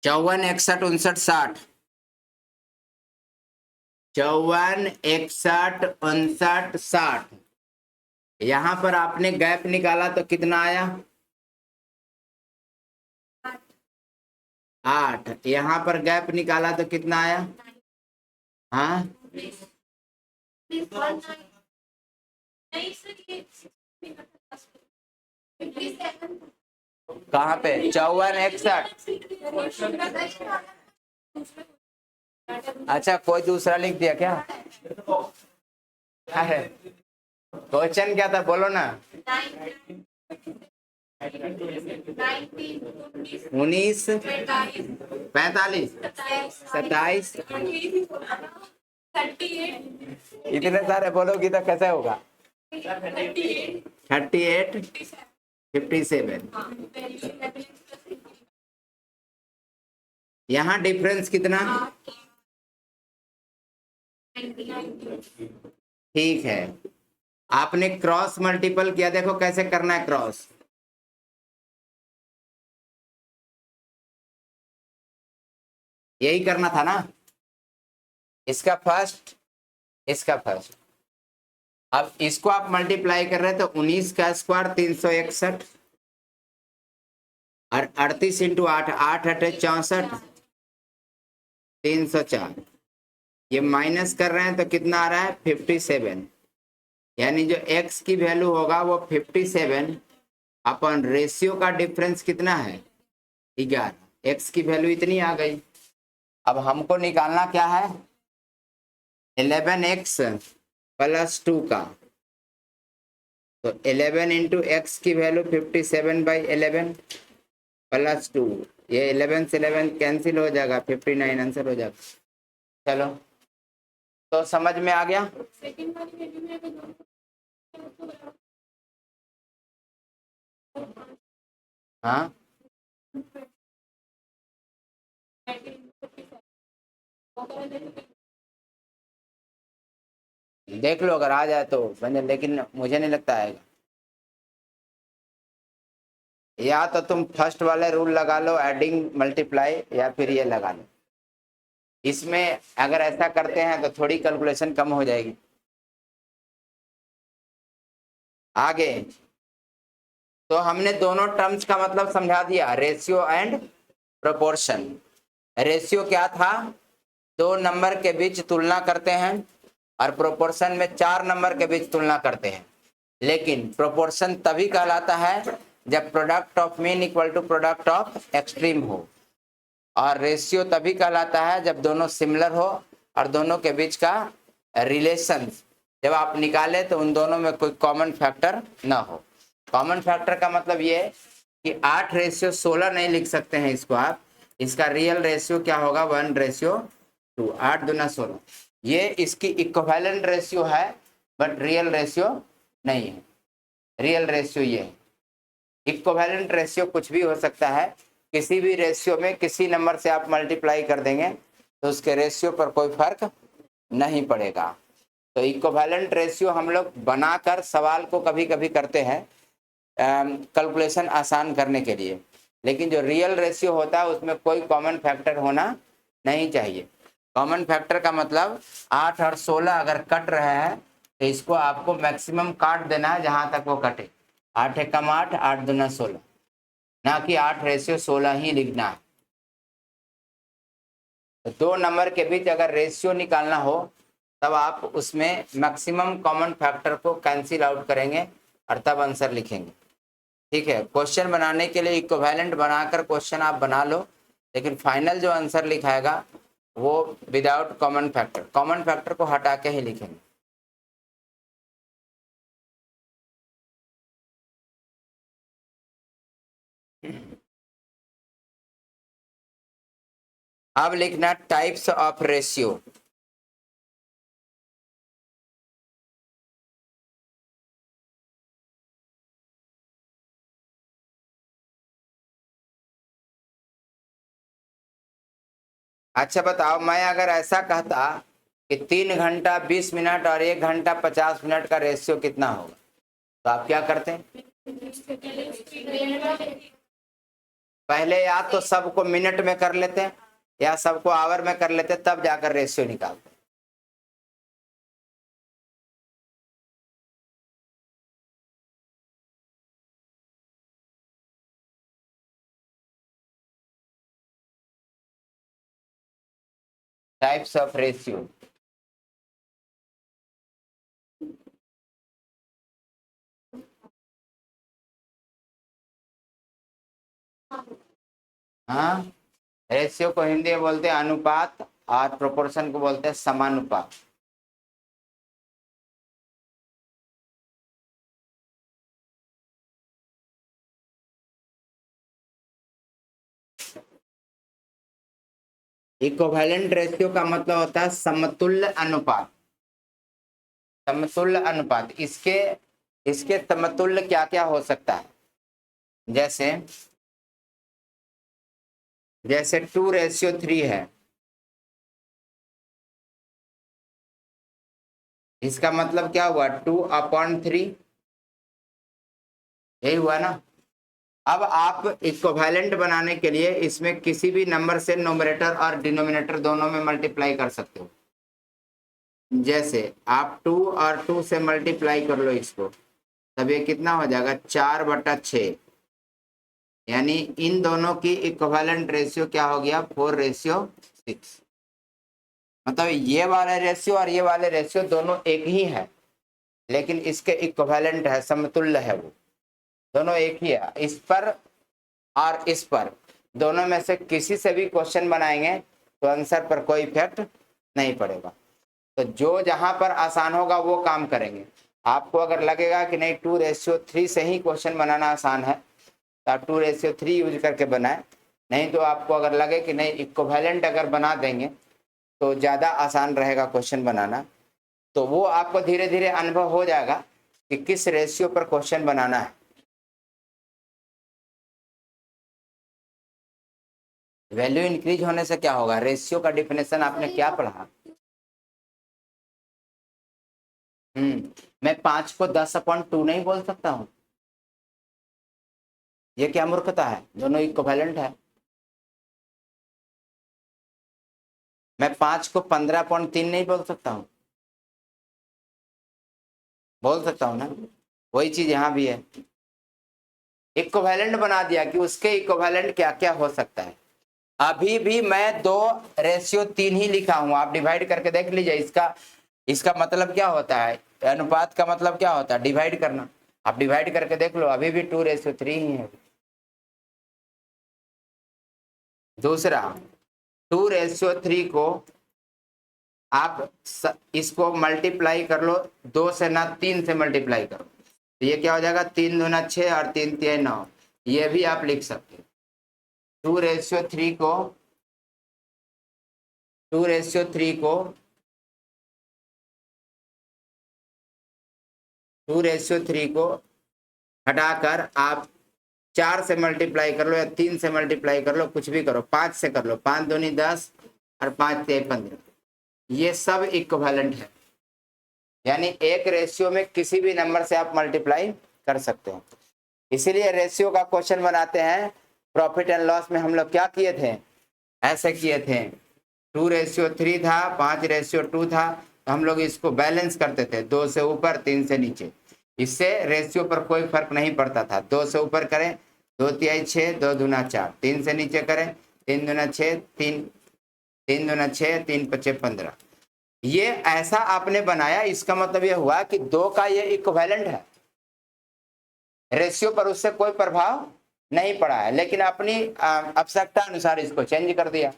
Speaker 1: 54 61 59 60, 54 61 59 60। यहां पर आपने गैप निकाला तो कितना आया? 8। यहां पर गैप निकाला तो कितना आया? हाँ, कहाँ पे? 54 61। अच्छा, कोई दूसरा लिख दिया क्या? है क्वेश्चन क्या था, बोलो ना। 19 45 27। इतने सारे बोलोगी तो कैसे होगा? 38 57। यहाँ डिफरेंस कितना? ठीक है, आपने क्रॉस मल्टीपल किया, देखो कैसे करना है क्रॉस। यही करना था ना, इसका फर्स्ट, इसका फर्स्ट। अब इसको आप मल्टीप्लाई कर रहे हैं तो 19 का स्क्वायर 361 और 38 इंटू 8, 8 8 64, 304। ये माइनस कर रहे हैं तो कितना आ रहा है? 57। यानी जो x की वैल्यू होगा वो 57 अपन रेशियो का डिफरेंस कितना है? 11। x की वैल्यू इतनी आ गई। अब हमको निकालना क्या है? 11x प्लस 2 का, तो 11 इंटू एक्स की वैल्यू 57/11 प्लस 2। ये 11 से 11 कैंसिल हो जाएगा, 59 आंसर हो जाएगा। चलो, तो समझ में आ गया? हाँ, देख लो अगर आ जाए तो बने, लेकिन मुझे नहीं लगता आएगा। या तो तुम फर्स्ट वाले रूल लगा लो, एडिंग मल्टीप्लाई, या फिर ये लगा लो। इसमें अगर ऐसा करते हैं तो थोड़ी कैलकुलेशन कम हो जाएगी। आगे तो हमने दोनों टर्म्स का मतलब समझा दिया, रेशियो एंड प्रोपोर्शन। रेशियो क्या था? 2 नंबर के बीच तुलना करते हैं, और प्रोपोर्शन में 4 नंबर के बीच तुलना करते हैं। लेकिन प्रोपोर्शन तभी कहलाता है जब product of mean equal to product of extreme हो, और रेशियो तभी कहलाता है जब दोनों सिमिलर हो और दोनों के बीच का रिलेशन जब आप निकाले तो उन दोनों में कोई कॉमन फैक्टर ना हो। कॉमन फैक्टर का मतलब ये कि 8:16 नहीं लिख सकते हैं इसको आप, इसका रियल रेशियो क्या होगा? 1:2। 8 दूना 16, ये इसकी इक्विवेलेंट रेशियो है, बट रियल रेशियो नहीं है। रियल रेशियो ये है। इक्विवेलेंट रेशियो कुछ भी हो सकता है, किसी भी रेशियो में किसी नंबर से आप मल्टीप्लाई कर देंगे तो उसके रेशियो पर कोई फर्क नहीं पड़ेगा। तो इक्विवेलेंट रेशियो हम लोग बनाकर सवाल को कभी कभी करते हैं कैलकुलेशन आसान करने के लिए, लेकिन जो रियल रेशियो होता है उसमें कोई कॉमन फैक्टर होना नहीं चाहिए। कॉमन फैक्टर का मतलब 8 और 16 अगर कट रहे हैं तो इसको आपको मैक्सिमम काट देना है जहां तक वो कटे। 8 एकम 8, 8 दूना 16, ना कि 8:16 ही लिखना है। तो 2 नंबर के बीच अगर रेशियो निकालना हो तब आप उसमें मैक्सिमम कॉमन फैक्टर को कैंसिल आउट करेंगे और तब आंसर लिखेंगे। ठीक है, क्वेश्चन बनाने के लिए इक्विवेलेंट बनाकर क्वेश्चन आप बना लो, लेकिन फाइनल जो आंसर लिखाएगा वो without common factor, common factor को हटा के ही लिखेंगे। अब लिखना टाइप्स ऑफ रेशियो। अच्छा बताओ, मैं अगर ऐसा कहता कि 3 घंटा 20 मिनट और 1 घंटा 50 मिनट का रेशियो कितना होगा, तो आप क्या करते? पहले या तो सबको मिनट में कर लेते हैं या सबको आवर में कर लेते हैं, तब जाकर रेशियो निकालते हैं। Types of ratio. हाँ, रेशियो को हिंदी में बोलते हैं अनुपात और प्रोपोर्शन को बोलते हैं समानुपात। इक्विवेलेंट रेशियो का मतलब होता है समतुल्य अनुपात। समतुल्य अनुपात, इसके इसके समतुल्य क्या क्या हो सकता है? जैसे जैसे 2:3 है, इसका मतलब क्या हुआ? 2/3, यही हुआ ना। अब आप इक्विवेलेंट बनाने के लिए इसमें किसी भी नंबर से नोमिनेटर और डिनोमिनेटर दोनों में मल्टीप्लाई कर सकते हो। जैसे आप 2 और 2 से मल्टीप्लाई कर लो इसको, तब ये कितना हो जाएगा? 4/6। यानी इन दोनों की इक्विवेलेंट रेशियो क्या हो गया? 4:6। मतलब ये वाला रेशियो और ये वाले रेशियो दोनों एक ही है, लेकिन इसके इक्विवेलेंट है, समतुल्य है, वो दोनों एक ही है। इस पर और इस पर दोनों में से किसी से भी क्वेश्चन बनाएंगे तो आंसर पर कोई इफेक्ट नहीं पड़ेगा। तो जो जहां पर आसान होगा वो काम करेंगे। आपको अगर लगेगा कि नहीं 2:3 से ही क्वेश्चन बनाना आसान है, तो आप 2:3 यूज करके बनाए। नहीं तो आपको अगर लगे कि नहीं इक्विवेलेंट अगर बना देंगे तो ज़्यादा आसान रहेगा क्वेश्चन बनाना, तो वो आपको धीरे धीरे अनुभव हो जाएगा कि किस रेशियो पर क्वेश्चन बनाना है। वैल्यू इंक्रीज होने से क्या होगा? रेशियो का डिफिनेशन आपने क्या पढ़ा? मैं 5 को 10/2 नहीं बोल सकता हूँ? ये क्या मूर्खता है? दोनों इक्विवेलेंट है। मैं 5 को 15.3 नहीं बोल सकता हूँ? बोल सकता हूँ ना। वही चीज यहाँ भी है, इक्विवेलेंट बना दिया कि उसके इक्विवेलेंट क्या क्या हो सकता है। अभी भी मैं 2:3 ही लिखा हूं, आप डिवाइड करके देख लीजिए। इसका मतलब क्या होता है? अनुपात का मतलब क्या होता है? डिवाइड करना। आप डिवाइड करके देख लो, अभी भी 2:3 ही है। दूसरा, 2:3 को आप इसको मल्टीप्लाई कर लो, 2 से ना 3 से मल्टीप्लाई करो, तो ये क्या हो जाएगा? 3 दूना 6 और 3 तिया 9। ये भी आप लिख सकते हो। 2:3 को 2:3 को 2:3 को हटाकर आप 4 से मल्टीप्लाई कर लो या 3 से मल्टीप्लाई कर लो, कुछ भी करो, 5 से कर लो, 5 दूनी 10 और 5 तिया 15। ये सब इक्विवेलेंट है, यानी एक रेशियो में किसी भी नंबर से आप मल्टीप्लाई कर सकते हैं। इसीलिए रेशियो का क्वेश्चन बनाते हैं। प्रॉफिट एंड लॉस में हम लोग क्या किए थे? ऐसे किए थे, 2:3 था, 5:2 था, तो हम लोग इसको बैलेंस करते थे, 2 से ऊपर 3 से नीचे। इससे रेशियो पर कोई फर्क नहीं पड़ता था। 2 से ऊपर करें 2 तिहाई 6, 2 दूना 4, 3 से नीचे करें 3 दूना 6, 3 दूना 6, 3 पचे 15। ये ऐसा आपने बनाया, इसका मतलब ये हुआ कि 2 का ये इक्विवेलेंट है, रेशियो पर उससे कोई प्रभाव नहीं पड़ा है, लेकिन अपनी आवश्यकता अनुसार इसको चेंज कर दिया।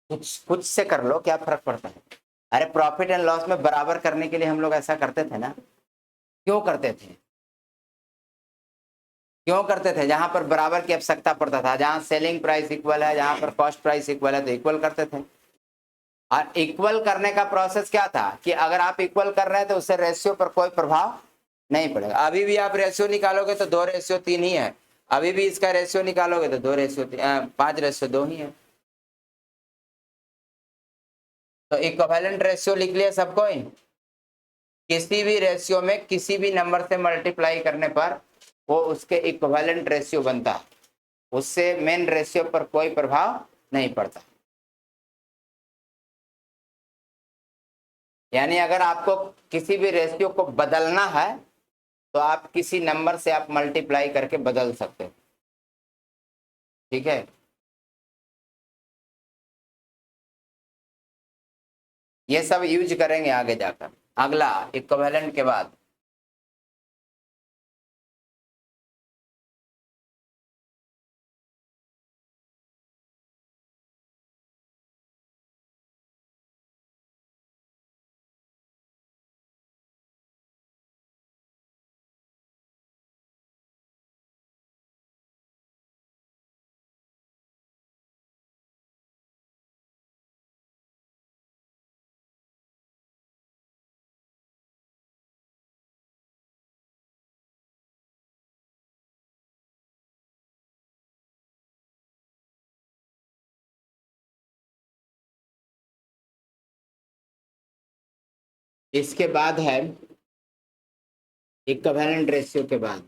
Speaker 1: कुछ से कर लो, क्या फर्क पड़ता है? अरे प्रॉफिट एंड लॉस में बराबर करने के लिए हम लोग ऐसा करते थे ना। क्यों करते थे? क्यों करते थे? जहां पर बराबर की आवश्यकता पड़ता था, जहां सेलिंग प्राइस इक्वल है, जहां पर कॉस्ट प्राइस इक्वल है, तो इक्वल करते थे। और इक्वल करने का प्रोसेस क्या था कि अगर आप इक्वल कर रहे हैं तो उससे रेशियो पर कोई प्रभाव नहीं पड़ेगा। अभी भी आप रेशियो निकालोगे तो 2:3 ही है। अभी भी इसका रेशियो निकालोगे तो 5:2 ही है। तो इक्विवेलेंट रेशियो लिख लिया सबको ही। किसी भी रेशियो में किसी भी नंबर से मल्टीप्लाई करने पर वो उसके इक्विवेलेंट रेशियो बनता है, उससे मेन रेशियो पर कोई प्रभाव नहीं पड़ता। यानी अगर आपको किसी भी रेशियो को बदलना है तो आप किसी नंबर से आप मल्टीप्लाई करके बदल सकते हो। ठीक है, ये सब यूज करेंगे आगे जाकर। अगला इक्विवेलेंट के बाद इसके बाद है इक्विवेलेंट रेशियो के बाद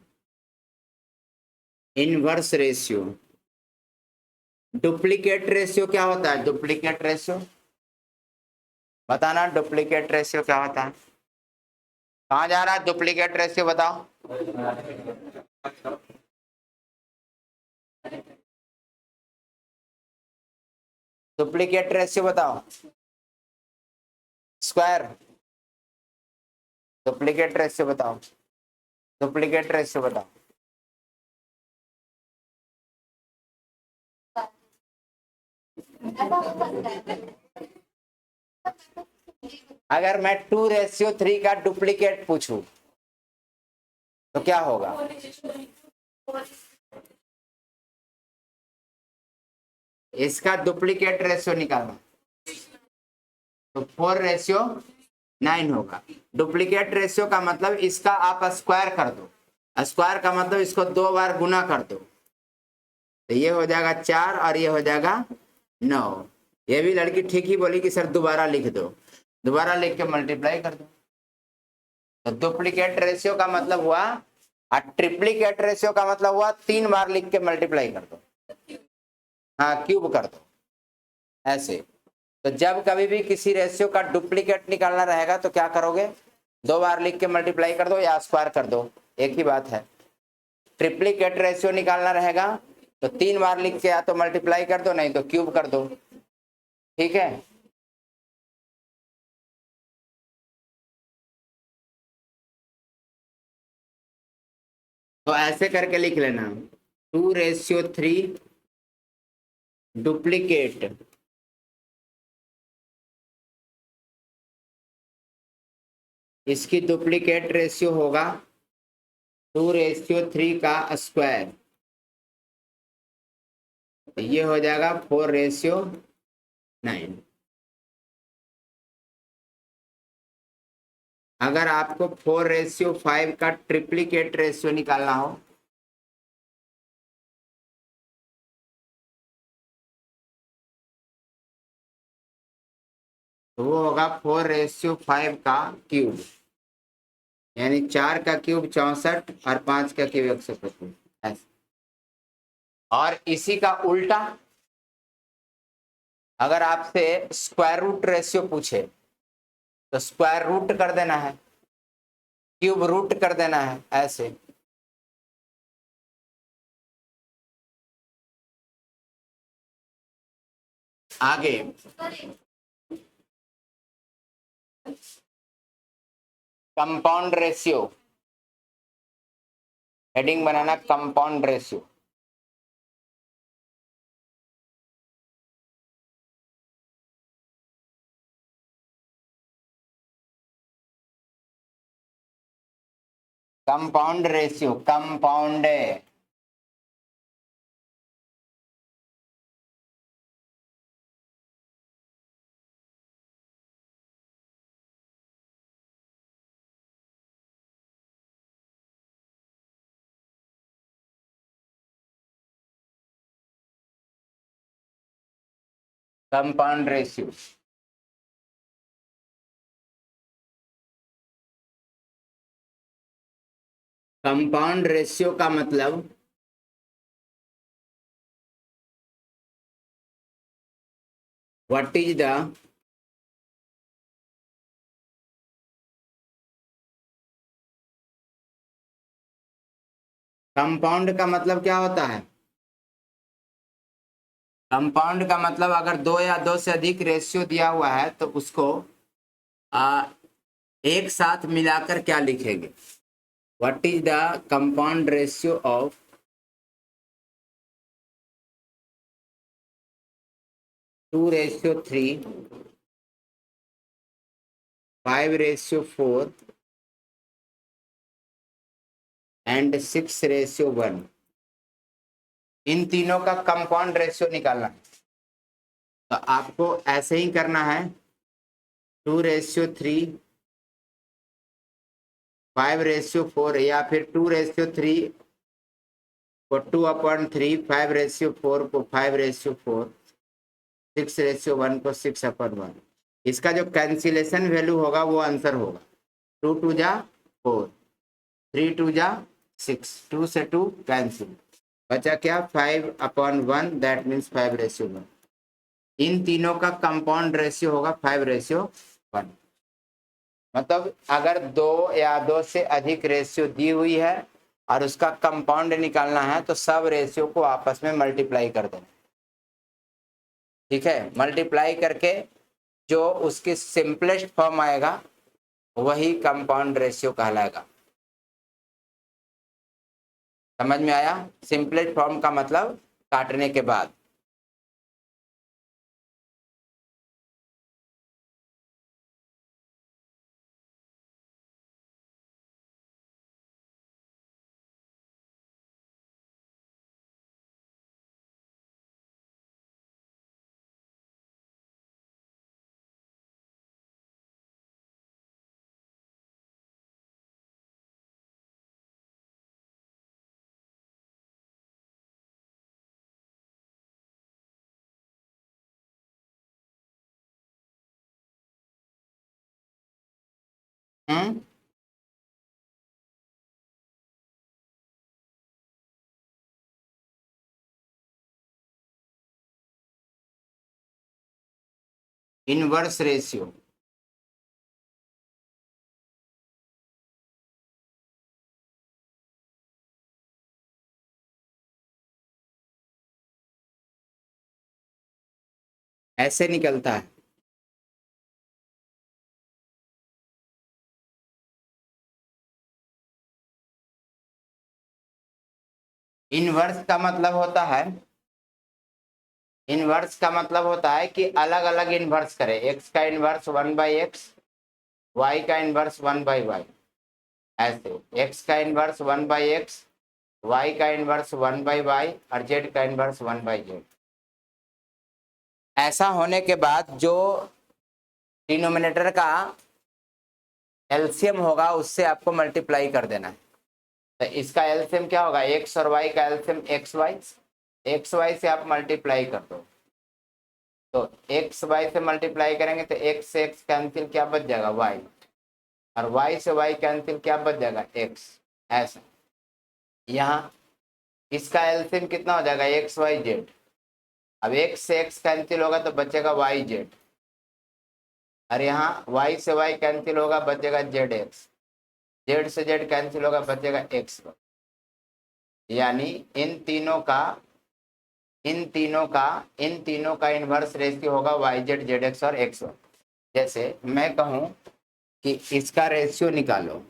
Speaker 1: इनवर्स रेशियो। डुप्लीकेट रेशियो क्या होता है? डुप्लीकेट रेशियो बताना, डुप्लीकेट रेशियो क्या होता है? कहाँ जा रहा है डुप्लीकेट रेशियो, बताओ। डुप्लीकेट रेशियो बताओ। स्क्वायर। डुप्लीकेट रेशियो बताओ। डुप्लीकेट रेशियो बताओ। अगर मैं 2:3 का डुप्लीकेट पूछूं तो क्या होगा? इसका डुप्लीकेट रेशियो निकालना तो 4:9 होगा। डुप्लीकेट रेशियो का मतलब इसका आप स्क्वायर कर दो, स्क्वायर का मतलब इसको 2 बार गुना कर दो, तो ये हो जाएगा 4 और ये हो जाएगा 9। ये भी लड़की ठीक ही बोली कि सर दोबारा लिख दो, दोबारा लिख के मल्टीप्लाई कर दो। तो डुप्लीकेट रेशियो का मतलब हुआ, और ट्रिप्लीकेट रेशियो का मतलब हुआ 3 बार लिख के मल्टीप्लाई कर दो, हाँ क्यूब कर दो ऐसे। तो जब कभी भी किसी रेशियो का डुप्लीकेट निकालना रहेगा तो क्या करोगे? 2 बार लिख के मल्टीप्लाई कर दो या स्क्वायर कर दो, एक ही बात है। ट्रिप्लीकेट रेशियो निकालना रहेगा तो 3 बार लिख के या तो मल्टीप्लाई कर दो, नहीं तो क्यूब कर दो। ठीक है, तो ऐसे करके लिख लेना 2:3 डुप्लीकेट। इसकी डुप्लीकेट रेशियो होगा 2:3 का स्क्वायर, तो ये हो जाएगा 4:9। अगर आपको 4:5 का ट्रिप्लीकेट रेशियो निकालना हो तो वो होगा 4:5 का क्यूब, यानी 4 का क्यूब 64 और 5 का क्यूब 125 ऐसे। और इसी का उल्टा अगर आपसे स्क्वायर रूट रेशियो पूछे तो स्क्वायर रूट कर देना है, क्यूब रूट कर देना है ऐसे। आगे कंपाउंड रेशियो, हेडिंग बनाना compound ratio. Compound ratio, compound compound ratio. Compound ratio का मतलब व्हाट इज द कंपाउंड का मतलब क्या होता है? कंपाउंड का मतलब अगर दो या दो से अधिक रेशियो दिया हुआ है तो उसको एक साथ मिलाकर क्या लिखेंगे? What is the compound ratio of 2:3, 5:4 and 6:1? इन तीनों का कंपाउंड रेशियो निकालना है। तो आपको ऐसे ही करना है, 2:3, 5:4 या फिर 2:3 को 2/3, 5:4 को 5:4, 6:1 को 6/1। इसका जो कैंसिलेशन वैल्यू होगा वो आंसर होगा। 2 2 जा 4, 3 2 जा 6, 2 से 2 कैंसिल, बचा क्या? 5/1, दैट मीन्स 5:1। इन तीनों का कंपाउंड रेशियो होगा 5:1। मतलब अगर दो या दो से अधिक रेशियो दी हुई है और उसका कंपाउंड निकालना है तो सब रेशियो को आपस में मल्टीप्लाई कर देना। ठीक है, मल्टीप्लाई करके जो उसकी सिंपलेस्ट फॉर्म आएगा वही कंपाउंड रेशियो कहलाएगा। समझ में आया? सिंपलेस्ट फॉर्म का मतलब काटने के बाद। Inverse ratio. ऐसे निकलता है। इनवर्स का मतलब होता है, इनवर्स का मतलब होता है कि अलग अलग इनवर्स करें। एक्स का इनवर्स 1/x, वाई का इनवर्स 1/y। ऐसे एक्स का इनवर्स 1/x, वाई का इनवर्स 1/y और जेड का इनवर्स 1/z। ऐसा होने के बाद जो डिनोमिनेटर का एलसीएम होगा उससे आपको मल्टीप्लाई कर देना है। तो इसका एलसीएम क्या होगा? एक्स और वाई का LCM X Y, X Y से आप मल्टीप्लाई कर दो। तो एक्स वाई से मल्टीप्लाई करेंगे तो एक्स से एक्स कैंसिल, क्या बच जाएगा? वाई, और वाई से वाई कैंसिल, क्या बच जाएगा? एक्स। ऐसा यहाँ इसका एलसीएम कितना हो जाएगा? X Y Z. अब एक्स से एक्स कैंसिल होगा तो बचेगा वाई जेड, और यहाँ वाई से वाई कैंसिल होगा, बचेगा जेड एक्स, जेड से जेड कैंसिल होगा, बचेगा एक्स। यानी इन तीनों का इनवर्स रेशियो होगा वाई जेड, जेड एक्स और एक्स वाई। जैसे मैं कहूं कि इसका रेशियो निकालो,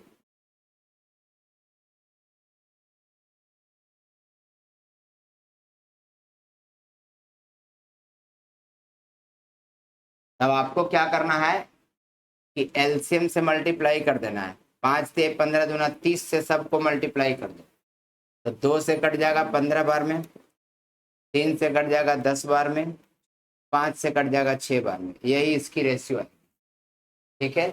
Speaker 1: तब आपको क्या करना है कि एलसीएम से मल्टीप्लाई कर देना है। 5 से 15 दूना 30 से सबको मल्टीप्लाई कर दो। तो 2 से कट जाएगा 15 बार में, 3 से कट जाएगा 10 बार में, 5 से कट जाएगा 6 बार में। यही इसकी रेशियो है। ठीक है।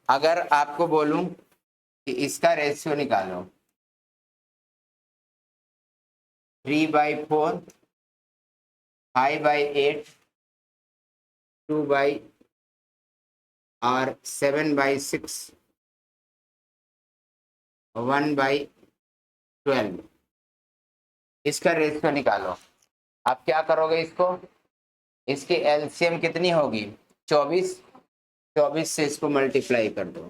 Speaker 1: अगर आपको बोलूं कि इसका रेशियो निकालो, 3/4, 5/8, 2/, और 7/6, 1/12। इसका रेशियो निकालो। आप क्या करोगे इसको, इसकी एलसीएम कितनी होगी 24, 24 से इसको मल्टीप्लाई कर दो।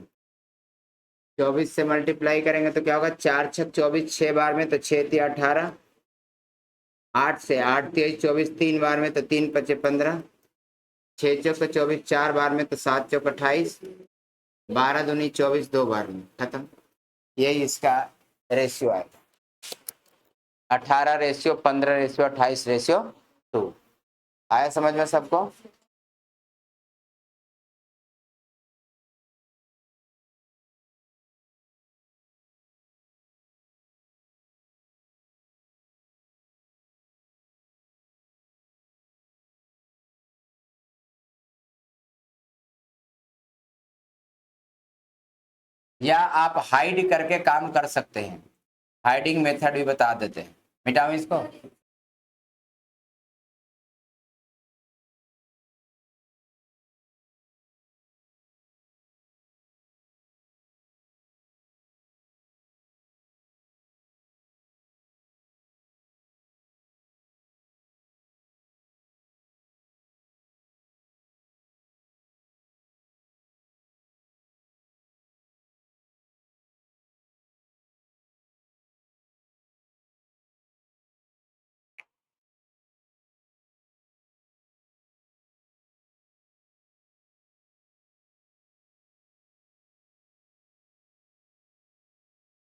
Speaker 1: 24 से मल्टीप्लाई करेंगे तो क्या होगा, 4 छक 24, 6 बार में तो 6 तिया 18, 8 से 8 तिया 24, 3 बार में तो 3 पचे 15, 6 चौक 24, 4 बार में तो 7 चौक 28, 12 दूनी 24, 2 बार में खत्म। यही इसका रेशियो है, 18:15:28:2। आया समझ में सबको? या आप हाइड करके काम कर सकते हैं, हाइडिंग मेथड भी बता देते हैं। मिटाओ इसको।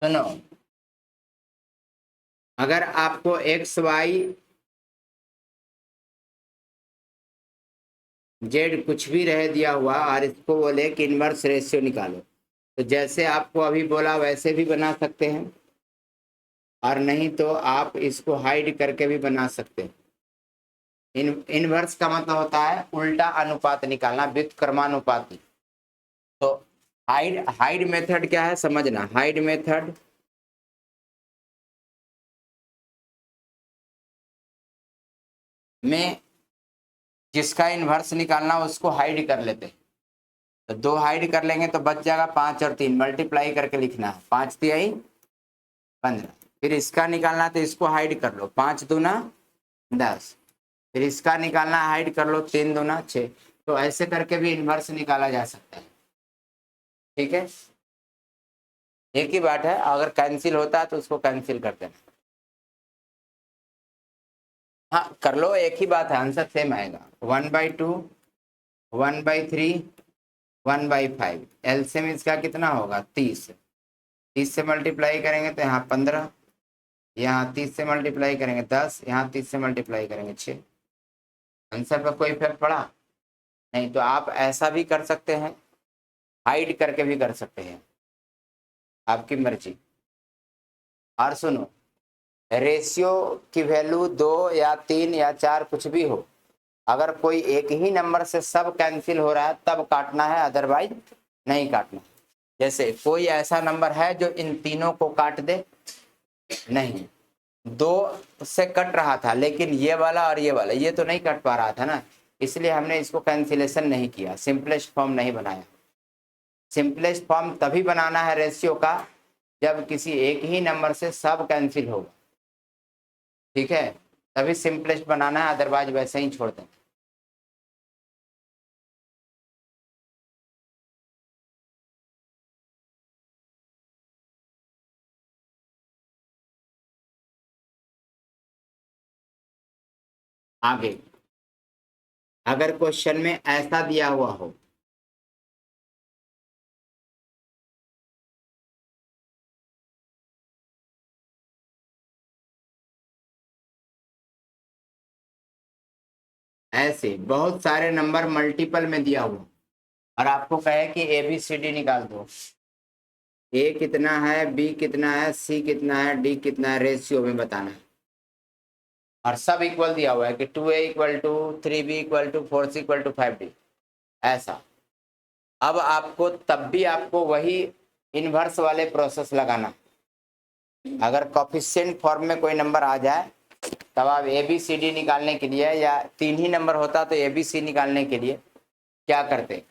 Speaker 1: सुनो, अगर आपको एक्स वाई जेड कुछ भी रह दिया हुआ और इसको बोले कि इनवर्स रेशियो निकालो, तो जैसे आपको अभी बोला वैसे भी बना सकते हैं, और नहीं तो आप इसको हाइड करके भी बना सकते हैं। इनवर्स का मतलब होता है उल्टा अनुपात निकालना, व्युत्क्रमानुपाती। तो हाइड मेथड क्या है समझना। हाइड मेथड में जिसका इनवर्स निकालना उसको हाइड कर लेते हैं, तो 2 हाइड कर लेंगे तो बच जाएगा 5 और 3, मल्टीप्लाई करके लिखना है, 5 तिहाई 15। फिर इसका निकालना तो इसको हाइड कर लो, 5 दूना 10। फिर इसका निकालना हाइड कर लो, 3 दूना 6। तो ऐसे करके भी इनवर्स निकाला जा सकता है। ठीक है, एक ही बात है, अगर कैंसिल होता है तो उसको कैंसिल कर देना। हाँ कर लो, एक ही बात है, आंसर सेम आएगा। 1/2, 1/3, 1/5। एलसीएम इसका कितना होगा 30। 30 से मल्टीप्लाई करेंगे तो यहाँ 15, यहाँ 30 से मल्टीप्लाई करेंगे 10, यहाँ 30 से मल्टीप्लाई करेंगे 6। आंसर पर कोई इफेक्ट पड़ा नहीं। तो आप ऐसा भी कर सकते हैं, हाइड करके भी कर सकते हैं, आपकी मर्जी। और सुनो, रेशियो की वैल्यू 2 या 3 या 4 कुछ भी हो, अगर कोई एक ही नंबर से सब कैंसिल हो रहा है तब काटना है, अदरवाइज नहीं काटना। जैसे कोई ऐसा नंबर है जो इन तीनों को काट दे, नहीं, 2 से कट रहा था लेकिन ये वाला और ये वाला ये तो नहीं कट पा रहा था ना, इसलिए हमने इसको कैंसिलेशन नहीं किया, सिंपलेस्ट फॉर्म नहीं बनाया। सिंपलेस्ट फॉर्म तभी बनाना है रेशियो का जब किसी एक ही नंबर से सब कैंसिल होगा, ठीक है, तभी सिंपलेस्ट बनाना है, अदरवाइज वैसे ही छोड़ दें। आगे अगर क्वेश्चन में ऐसा दिया हुआ हो, ऐसे बहुत सारे नंबर मल्टीपल में दिया हुआ और आपको कहे कि ABCD निकाल दो, ए कितना है, बी कितना है, सी कितना है, डी कितना है, रेशियो में बताना है, और सब इक्वल दिया हुआ है कि 2A = 3B = 4C = 5D, ऐसा। अब आपको तब भी आपको वही इनवर्स वाले प्रोसेस लगाना। अगर कोफिशिएंट फॉर्म में कोई नंबर आ जाए तब आप ABCD निकालने के लिए, या 3 ही नंबर होता तो ABC निकालने के लिए क्या करते,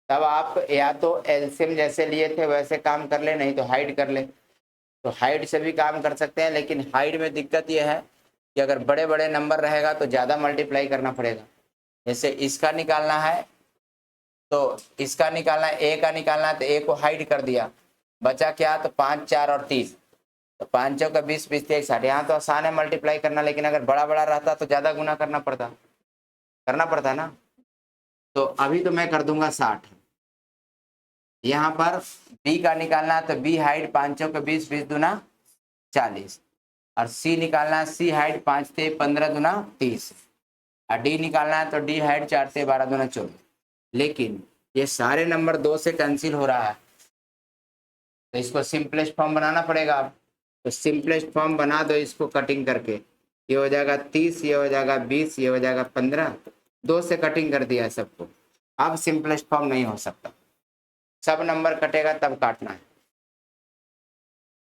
Speaker 1: तब आप या तो एलसीएम जैसे लिए थे वैसे काम कर ले, नहीं तो हाइड कर ले। तो हाइड से भी काम कर सकते हैं, लेकिन हाइड में दिक्कत यह है कि अगर बड़े बड़े नंबर रहेगा तो ज़्यादा मल्टीप्लाई करना पड़ेगा। जैसे इसका निकालना है तो इसका निकालना है, ए का निकालना है तो ए को हाइड कर दिया, बचा क्या, तो 5, 4 और 30, तो 5 चौक 20, 20 से 60। यहाँ तो आसान है मल्टीप्लाई करना, लेकिन अगर बड़ा बड़ा रहता तो ज़्यादा गुना करना पड़ता ना। तो अभी तो मैं कर दूंगा 60। यहाँ पर बी का निकालना है तो बी हाइट 5 चौक 20, 20 दूना 40, और सी निकालना है, सी हाइट 5 से 15 दूना 30, और डी निकालना है तो डी हाइट 4 से 12 दूना 24। लेकिन ये सारे नंबर 2 से कैंसिल हो रहा है, तो इसको सिंपलेस्ट फॉर्म बनाना पड़ेगा आप। तो सिंपलेस्ट फॉर्म बना दो इसको कटिंग करके, ये हो जाएगा 30, ये हो जाएगा 20, ये हो जाएगा 15, 2 से कटिंग कर दिया है सबको। अब सिंपलेस्ट फॉर्म नहीं हो सकता, सब नंबर कटेगा तब काटना है,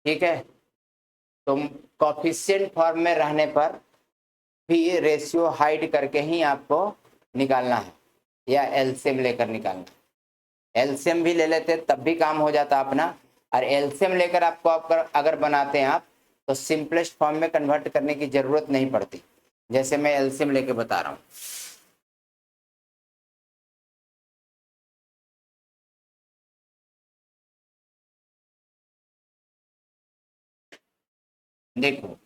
Speaker 1: ठीक है। तो कोफिशिएंट फॉर्म में रहने पर भी रेशियो हाइड करके ही आपको निकालना है, या एलसीएम लेकर निकालना है। एलसीएम भी ले लेते तब भी काम हो जाता अपना, और एलसीएम लेकर आपको अगर बनाते हैं आप तो सिंपलेस्ट फॉर्म में कन्वर्ट करने की जरूरत नहीं पड़ती, जैसे मैं एलसीएम लेके बता रहा हूँ। देखो,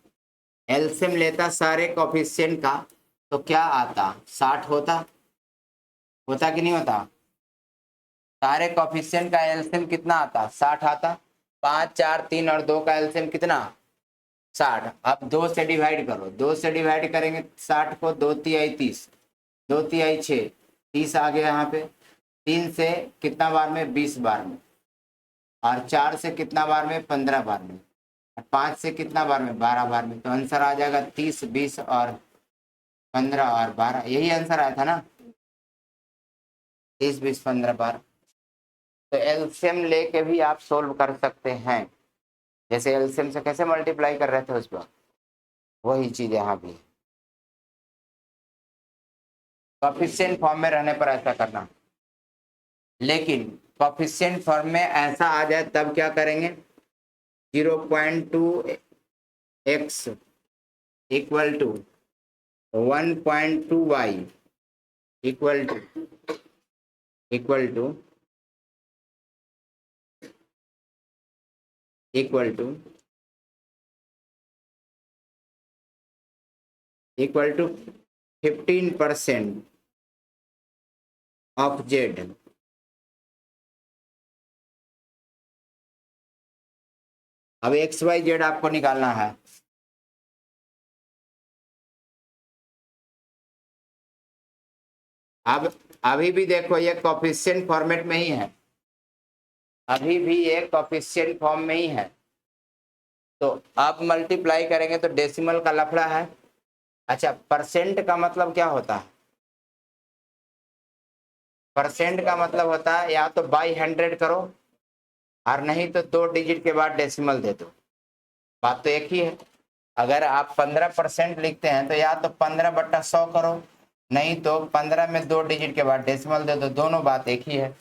Speaker 1: एलसीएम लेता सारे कोफिशिएंट का तो क्या आता, 60 होता कि नहीं होता। सारे कोफिशिएंट का एलसीएम कितना आता, 60 आता। 5, 4, 3 और 2 का एलसीएम कितना, 60। अब 2 से डिवाइड करो, 2 से डिवाइड करेंगे 60 को, 2 तिहाई 30, 2 तिहाई 6, 30 आ गया यहाँ पे। 3 से कितना बार में, 20 बार में, और 4 से कितना बार में, 15 बार में, और 5 से कितना बार में, 12 बार में। तो आंसर आ जाएगा 30, 20 और 15 और 12, यही आंसर आया था ना, 30, 20, 15 बार। तो एलसीएम लेके भी आप सोल्व कर सकते हैं, जैसे एलसीएम से कैसे मल्टीप्लाई कर रहे थे उस पर, वही चीज यहाँ भी। कोफिशिएंट फॉर्म में रहने पर ऐसा करना, लेकिन कोफिशिएंट फॉर्म में ऐसा आ जाए तब क्या करेंगे, 0.2x equal to 1.2y equal to equal to 15% of Z. अब एक्स वाई जेड आपको निकालना है। अब अभी भी देखो ये कोफिशिएंट फॉर्मेट में ही है, अभी भी ये कोफिशिएंट फॉर्म में ही है। तो आप मल्टीप्लाई करेंगे तो डेसिमल का लफड़ा है। अच्छा, परसेंट का मतलब क्या होता है, परसेंट का मतलब होता है या तो बाई 100 करो, और नहीं तो 2 डिजिट के बाद डेसिमल दे दो, बात तो एक ही है। अगर आप 15% लिखते हैं तो या तो 15/100 करो, नहीं तो 15 में 2 डिजिट के बाद डेसिमल दे दो, दोनों बात एक ही है।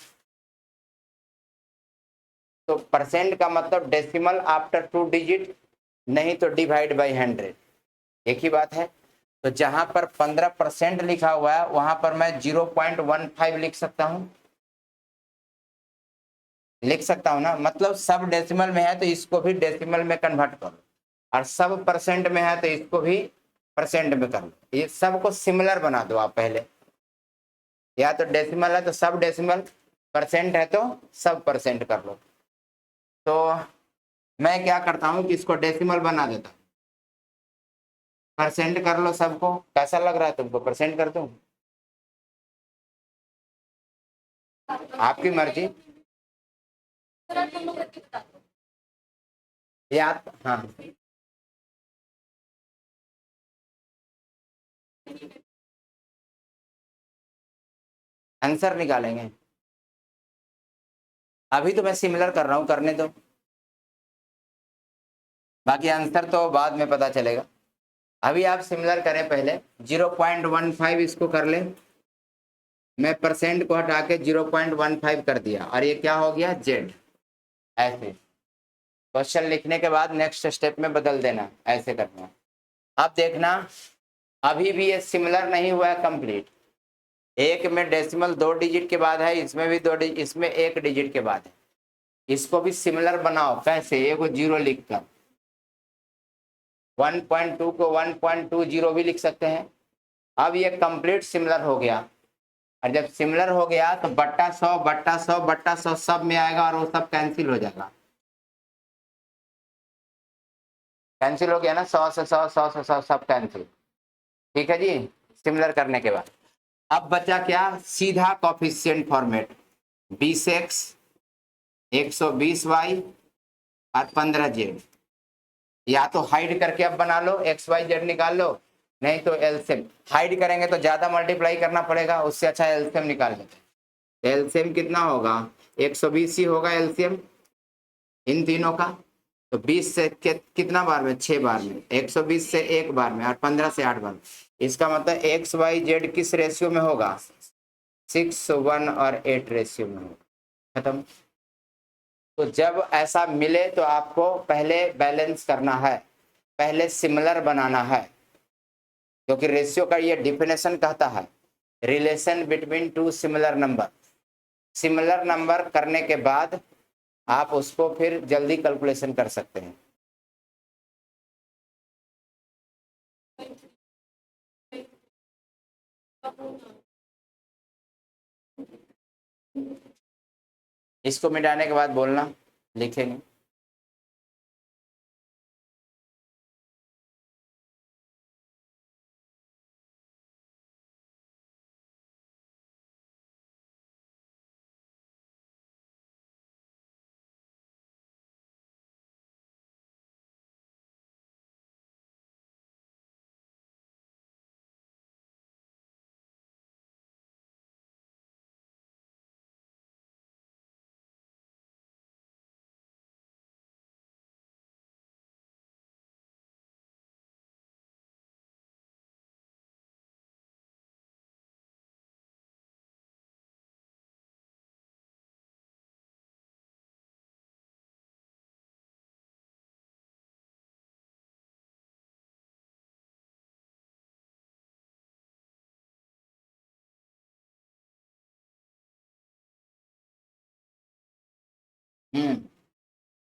Speaker 1: तो परसेंट का मतलब डेसिमल आफ्टर 2 डिजिट, नहीं तो डिवाइड बाई 100, एक ही बात है। तो जहां पर 15% लिखा हुआ है वहां पर मैं 0.15 लिख सकता हूं ना, मतलब सब डेसिमल में है तो इसको भी डेसिमल में कन्वर्ट करो, और सब परसेंट में है तो इसको भी परसेंट में कर लो। ये सबको सिमिलर बना दो आप पहले, या तो डेसिमल है तो सब डेसिमल, परसेंट है तो सब परसेंट कर लो। तो मैं क्या करता हूँ कि इसको डेसिमल बना देता हूँ, परसेंट कर लो सबको। कैसा लग रहा है तुमको, परसेंट कर दूं, आपकी मर्जी। याद, हाँ, आंसर निकालेंगे। अभी तो मैं सिमिलर कर रहा हूँ, करने दो, बाकी आंसर तो बाद में पता चलेगा। अभी आप सिमिलर करें, पहले 0.15 इसको कर लें, मैं परसेंट को हटा के 0.15 कर दिया और ये क्या हो गया, जेड। ऐसे क्वेश्चन लिखने के बाद नेक्स्ट स्टेप में बदल देना, ऐसे करना। अब देखना अभी भी ये सिमिलर नहीं हुआ है कंप्लीट। एक में डेसिमल 2 डिजिट के बाद है, इसमें भी 2 डिजिट, इसमें 1 डिजिट के बाद है। इसको भी सिमिलर बनाओ, कैसे, एक 0 लिखकर। 1.2 को 1.20 भी लिख सकते हैं। अब ये कंप्लीट सिमिलर हो गया, और जब सिमिलर हो गया तो बट्टा 100 बट्टा 100 बट्टा 100 सब में आएगा और वो सब कैंसिल हो जाएगा। कैंसिल हो गया ना, 100 से 100 100 से 100 सब कैंसिल। ठीक है जी, सिमिलर करने के बाद अब बचा क्या, सीधा कॉफिशिएंट फॉर्मेट, 20x 120y और 15z। या तो हाइड करके अब बना लो, xyz निकाल लो, नहीं तो एलसीएम। हाइड करेंगे तो ज्यादा मल्टीप्लाई करना पड़ेगा, उससे अच्छा एलसीएम निकाल लेते हैं। एलसीएम कितना होगा, 120 ही होगा एलसीएम इन तीनों का। तो 20 से कितना बार में, 6 बार में, 120 से 1 बार में और 15 से 8 बार में। इसका मतलब XYZ किस रेशियो में होगा, 6, 1 और 8 रेशियो में होगा। खत्म। तो जब ऐसा मिले तो आपको पहले बैलेंस करना है, पहले सिमिलर बनाना है, क्योंकि रेशियो का ये डिफिनेशन कहता है relation between two similar number. Similar number करने के बाद आप उसको फिर जल्दी कैलकुलेशन कर सकते हैं। इसको मिटाने के बाद बोलना, लिखेंगे।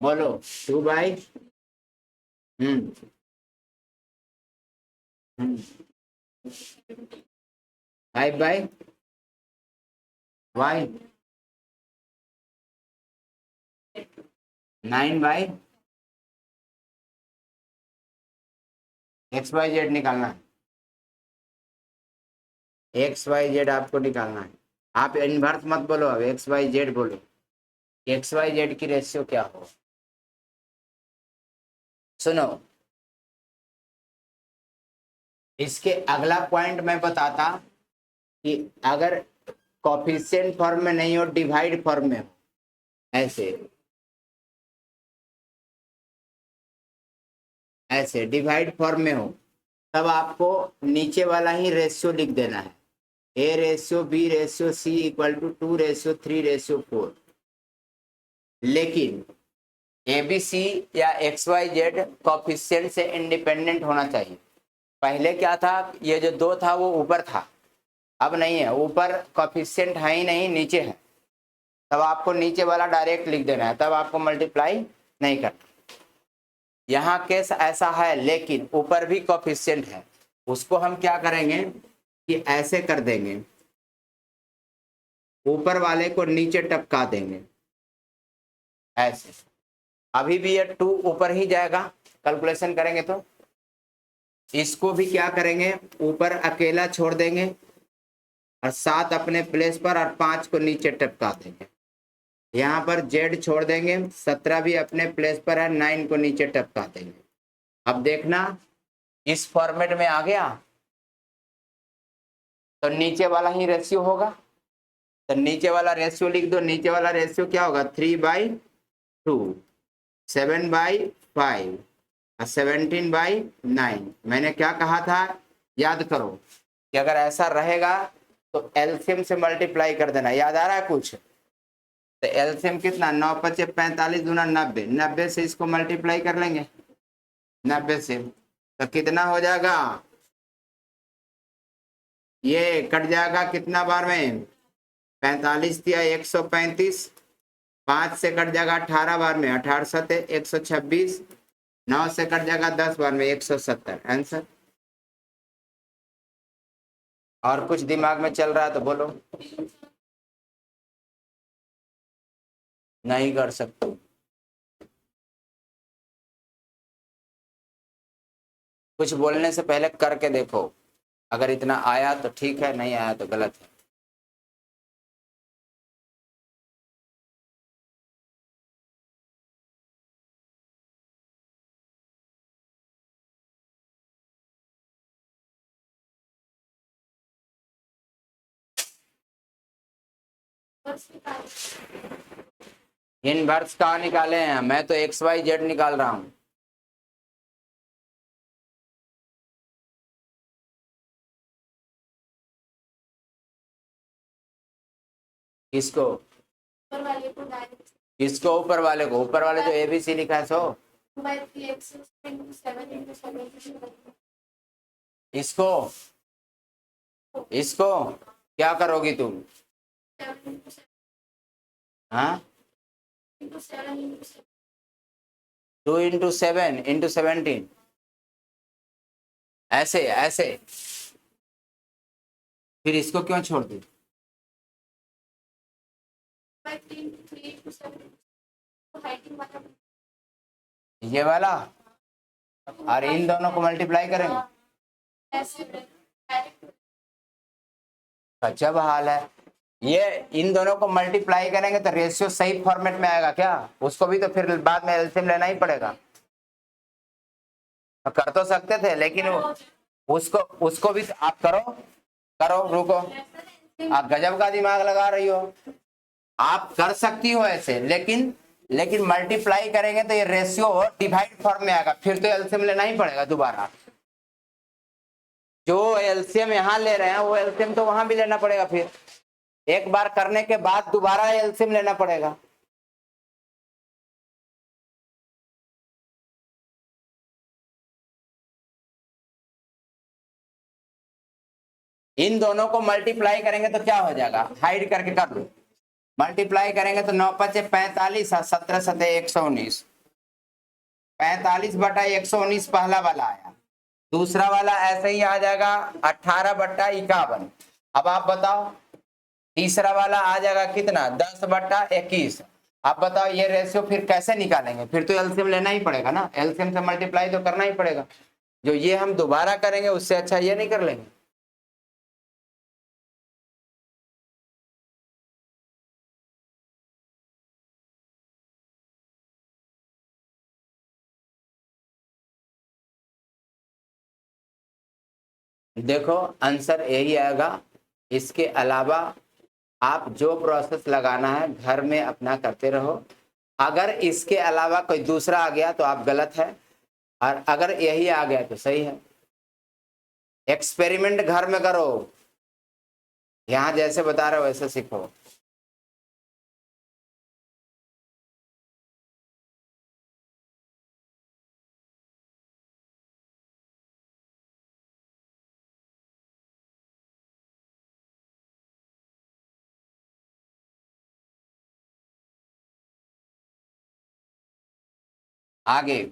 Speaker 1: बोलो 2 by 5 by Y 9 by XYZ निकालना है। XYZ आपको निकालना है। आप इनवर्स मत बोलो, अब XYZ बोलो। XYZ की रेशियो क्या हो, सुनो। इसके अगला पॉइंट मैं बताता कि अगर कोफिशिएंट फॉर्म में नहीं हो, डिवाइड फॉर्म में हो, ऐसे ऐसे डिवाइड फॉर्म में हो, तब आपको नीचे वाला ही रेशियो लिख देना है, A ratio B ratio C equal to 2 ratio 3 ratio 4। लेकिन ABC या XYZ कोफिशिएंट से इंडिपेंडेंट होना चाहिए। पहले क्या था, ये जो 2 था वो ऊपर था, अब नहीं है, ऊपर कोफिशिएंट है ही नहीं, नीचे है। तब आपको नीचे वाला डायरेक्ट लिख देना है, तब आपको मल्टीप्लाई नहीं करना। यहाँ केस ऐसा है, लेकिन ऊपर भी कोफिशिएंट है, उसको हम क्या करेंगे कि ऐसे कर देंगे, ऊपर वाले को नीचे टपका देंगे, ऐसे। अभी भी ये 2 ऊपर ही जाएगा, कैलकुलेशन करेंगे तो इसको भी क्या करेंगे, ऊपर अकेला छोड़ देंगे और 7 अपने प्लेस पर और 5 को नीचे टपका देंगे। यहाँ पर Z छोड़ देंगे, 17 भी अपने प्लेस पर है, 9 को नीचे टपका देंगे। अब देखना इस फॉर्मेट में आ गया तो नीचे वाला ही रेशियो होगा, तो नीचे वाला रेशियो लिख दो। नीचे वाला रेशियो क्या होगा, 3/2, 7/5, 17/9। मैंने क्या कहा था, याद करो कि अगर ऐसा रहेगा तो एलसीएम से मल्टीप्लाई कर देना। याद आ रहा है कुछ? तो एलसीएम कितना, 9×5 = 45 दूना 90, 90 से इसको मल्टीप्लाई कर लेंगे, 90 से, तो कितना हो जाएगा, ये कट जाएगा कितना बार में, 45 दिया 135, 5 से कट जाएगा 18 बार में, 18 सते 126, 9 से कट जाएगा 10 बार में 170। आंसर। और कुछ दिमाग में चल रहा है तो बोलो। नहीं कर सकते। कुछ बोलने से पहले करके देखो, अगर इतना आया तो ठीक है, नहीं आया तो गलत है। इनवर्स कहाँ निकाले हैं, मैं तो XYZ निकाल रहा हूँ। किसको? किसको? ऊपर वाले को? ऊपर वाले जो ABC लिखा है सो। इसको इसको क्या करोगी तुम? हाँ, 2×7 × 17, ऐसे ऐसे, फिर इसको क्यों छोड़ दी? ये वाला, और इन दोनों को मल्टीप्लाई करेंगे। गजब हाल है। ये इन दोनों को मल्टीप्लाई करेंगे तो रेशियो सही फॉर्मेट में आएगा क्या? उसको भी तो फिर बाद में एलसीएम लेना ही पड़ेगा। कर तो सकते थे, लेकिन उसको उसको भी आप करो। करो, रुको, आप गजब का दिमाग लगा रही हो। आप कर सकती हो ऐसे, लेकिन लेकिन मल्टीप्लाई करेंगे तो ये रेशियो डिवाइड फॉर्म में आएगा, फिर तो एलसीएम लेना ही पड़ेगा दोबारा। जो एलसीएम यहाँ ले रहे हैं वो एलसीएम तो वहां भी लेना पड़ेगा, फिर एक बार करने के बाद दोबारा एलसीएम लेना पड़ेगा। इन दोनों को मल्टीप्लाई करेंगे तो क्या हो जाएगा, हाइड करके कर लो। मल्टीप्लाई करेंगे तो 9×5 = 45, 17 सते 119, 45/119 पहला वाला आया। दूसरा वाला ऐसे ही आ जाएगा 18/51। अब आप बताओ, तीसरा वाला आ जाएगा कितना, 10/21। आप बताओ ये रेशियो फिर कैसे निकालेंगे? फिर तो एलसीएम लेना ही पड़ेगा ना, एलसीएम से मल्टीप्लाई तो करना ही पड़ेगा। जो ये हम दोबारा करेंगे उससे अच्छा ये नहीं कर लेंगे? देखो आंसर यही आएगा। इसके अलावा आप जो प्रोसेस लगाना है घर में अपना करते रहो। अगर इसके अलावा कोई दूसरा आ गया तो आप गलत है, और अगर यही आ गया तो सही है। एक्सपेरिमेंट घर में करो, यहाँ जैसे बता रहे हो वैसे सीखो। आगे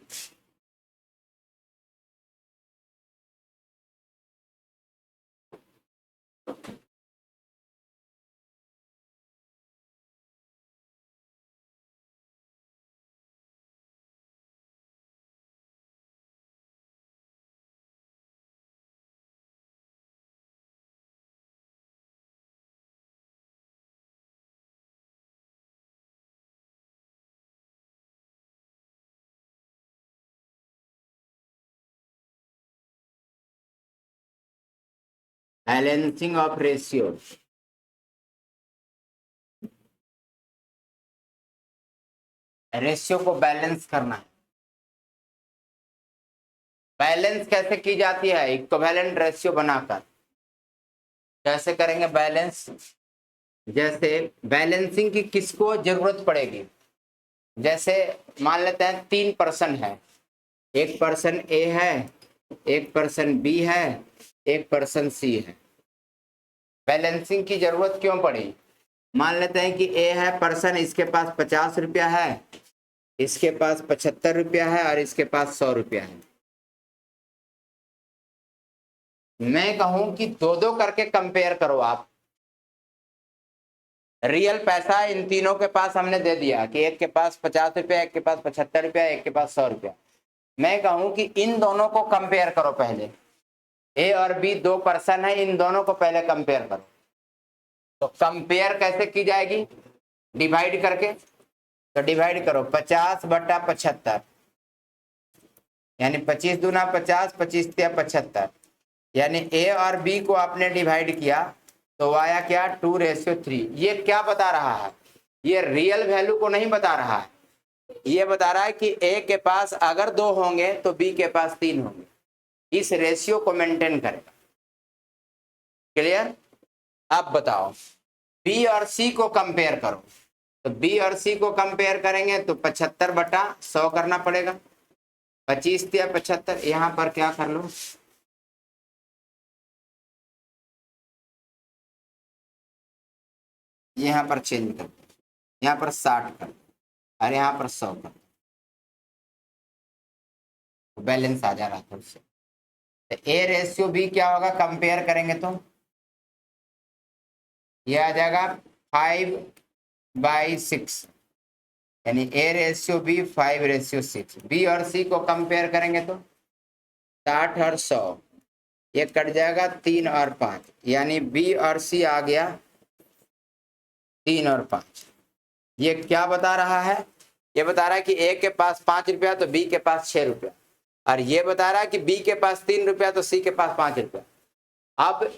Speaker 1: बैलेंसिंग ऑफ रेशियो, रेशियो को बैलेंस करना है। बैलेंस कैसे की जाती है? इक्विवेलेंट रेशियो बनाकर। कैसे करेंगे बैलेंस? जैसे बैलेंसिंग की किसको जरूरत पड़ेगी? जैसे मान लेते हैं 3 पर्सन है, एक पर्सन ए है, एक पर्सन बी है, एक पर्सन सी है। बैलेंसिंग की जरूरत क्यों पड़ी? मान लेते हैं कि ए है पर्सन, इसके पास 50 रुपया है, इसके पास 75 रुपया है और इसके पास 100 रुपया है। मैं कहूं कि दो दो करके कंपेयर करो आप। रियल पैसा इन तीनों के पास हमने दे दिया कि एक के पास 50 रुपया, एक के पास 75 रुपया, एक के पास 100 रुपया। मैं कहूं कि इन दोनों को कंपेयर करो पहले। ए और बी दो पर्सन है, इन दोनों को पहले कंपेयर करो। तो कंपेयर कैसे की जाएगी? डिवाइड करके। तो डिवाइड करो 50/75, यानी 25 दूना 50, 25 तिया 75, यानी ए और बी को आपने डिवाइड किया तो आया क्या? 2:3। ये क्या बता रहा है? ये रियल वैल्यू को नहीं बता रहा है, ये बता रहा है कि ए के पास अगर 2 होंगे तो बी के पास 3 होंगे। इस रेशियो को मेंटेन करेगा। क्लियर? अब बताओ बी और सी को कंपेयर करो। तो बी और सी को कंपेयर करेंगे तो 75/100 करना पड़ेगा। 25 या 75, यहां पर क्या कर लो, यहां पर चेंज कर, यहां पर 60 कर और यहां पर 100 कर, तो बैलेंस आ जा रहा था उससे। तो ए रेशियो बी क्या होगा कंपेयर करेंगे तो ये आ जाएगा 5/6, यानी ए रेशियो बी 5/6। बी और सी को कंपेयर करेंगे तो 60 और 100, ये कट जाएगा 3 और 5, यानी बी और सी आ गया 3 और 5। ये क्या बता रहा है? ये बता रहा है कि ए के पास 5 रुपया तो बी के पास 6 रुपया, और ये बता रहा है कि बी के पास 3 रुपया तो सी के पास 5 रुपया। अब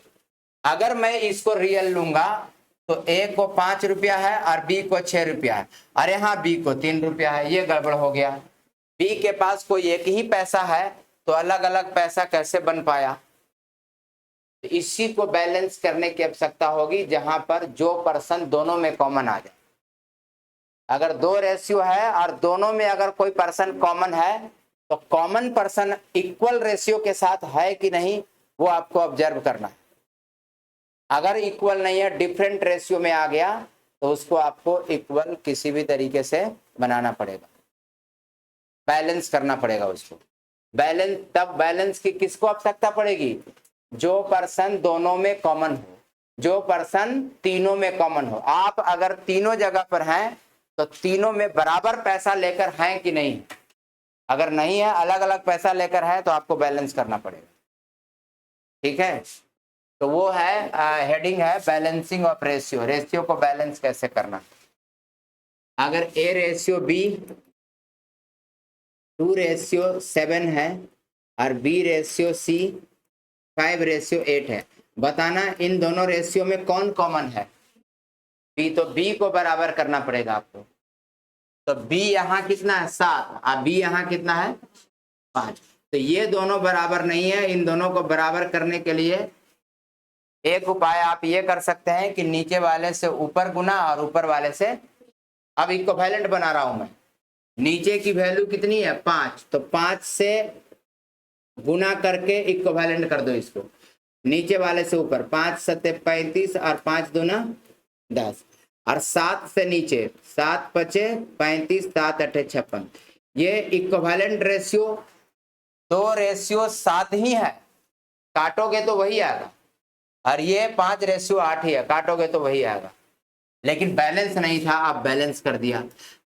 Speaker 1: अगर मैं इसको रियल लूंगा तो ए को 5 रुपया है और बी को 6 रुपया है, और यहाँ बी को 3 रुपया है। ये गड़बड़ हो गया। बी के पास कोई एक ही पैसा है तो अलग अलग पैसा कैसे बन पाया? तो इसी को बैलेंस करने की आवश्यकता होगी, जहां पर जो पर्सन दोनों में कॉमन आ जाए। अगर 2 रेशियो है और दोनों में अगर कोई पर्सन कॉमन है तो कॉमन पर्सन इक्वल रेशियो के साथ है कि नहीं, वो आपको ऑब्जर्व करना है। अगर इक्वल नहीं है, डिफरेंट रेशियो में आ गया, तो उसको आपको इक्वल किसी भी तरीके से बनाना पड़ेगा, बैलेंस करना पड़ेगा उसको। बैलेंस तब बैलेंस की किसको आवश्यकता पड़ेगी? जो पर्सन दोनों में कॉमन हो, जो पर्सन तीनों में कॉमन हो। आप अगर तीनों जगह पर हैं तो तीनों में बराबर पैसा लेकर हैं कि नहीं? अगर नहीं है, अलग अलग पैसा लेकर है, तो आपको बैलेंस करना पड़ेगा। ठीक है, तो वो है हेडिंग है बैलेंसिंग ऑफ रेशियो। रेशियो को बैलेंस कैसे करना? अगर ए रेशियो बी 2:7 है और बी रेशियो सी 5:8 है, बताना इन दोनों रेशियो में कौन कॉमन है? बी। तो बी को बराबर करना पड़ेगा आपको। तो बी यहाँ कितना है? 7, और बी यहाँ कितना है? 5। तो ये दोनों बराबर नहीं है। इन दोनों को बराबर करने के लिए एक उपाय आप ये कर सकते हैं कि नीचे वाले से ऊपर गुना और ऊपर वाले से, अब इक्विवेलेंट बना रहा हूं मैं। नीचे की वैल्यू कितनी है? 5, तो 5 से गुना करके इक्विवेलेंट कर दो इसको। नीचे वाले से ऊपर 5 7 35 और 5 दूना 10, और 7 से नीचे 7 5 35, 7 8 56। ये इक्विवेलेंट रेशियो 2:7 ही है, काटोगे तो वही आएगा। और ये 5:8 ही है, काटोगे तो वही आएगा। लेकिन बैलेंस नहीं था, आप बैलेंस कर दिया,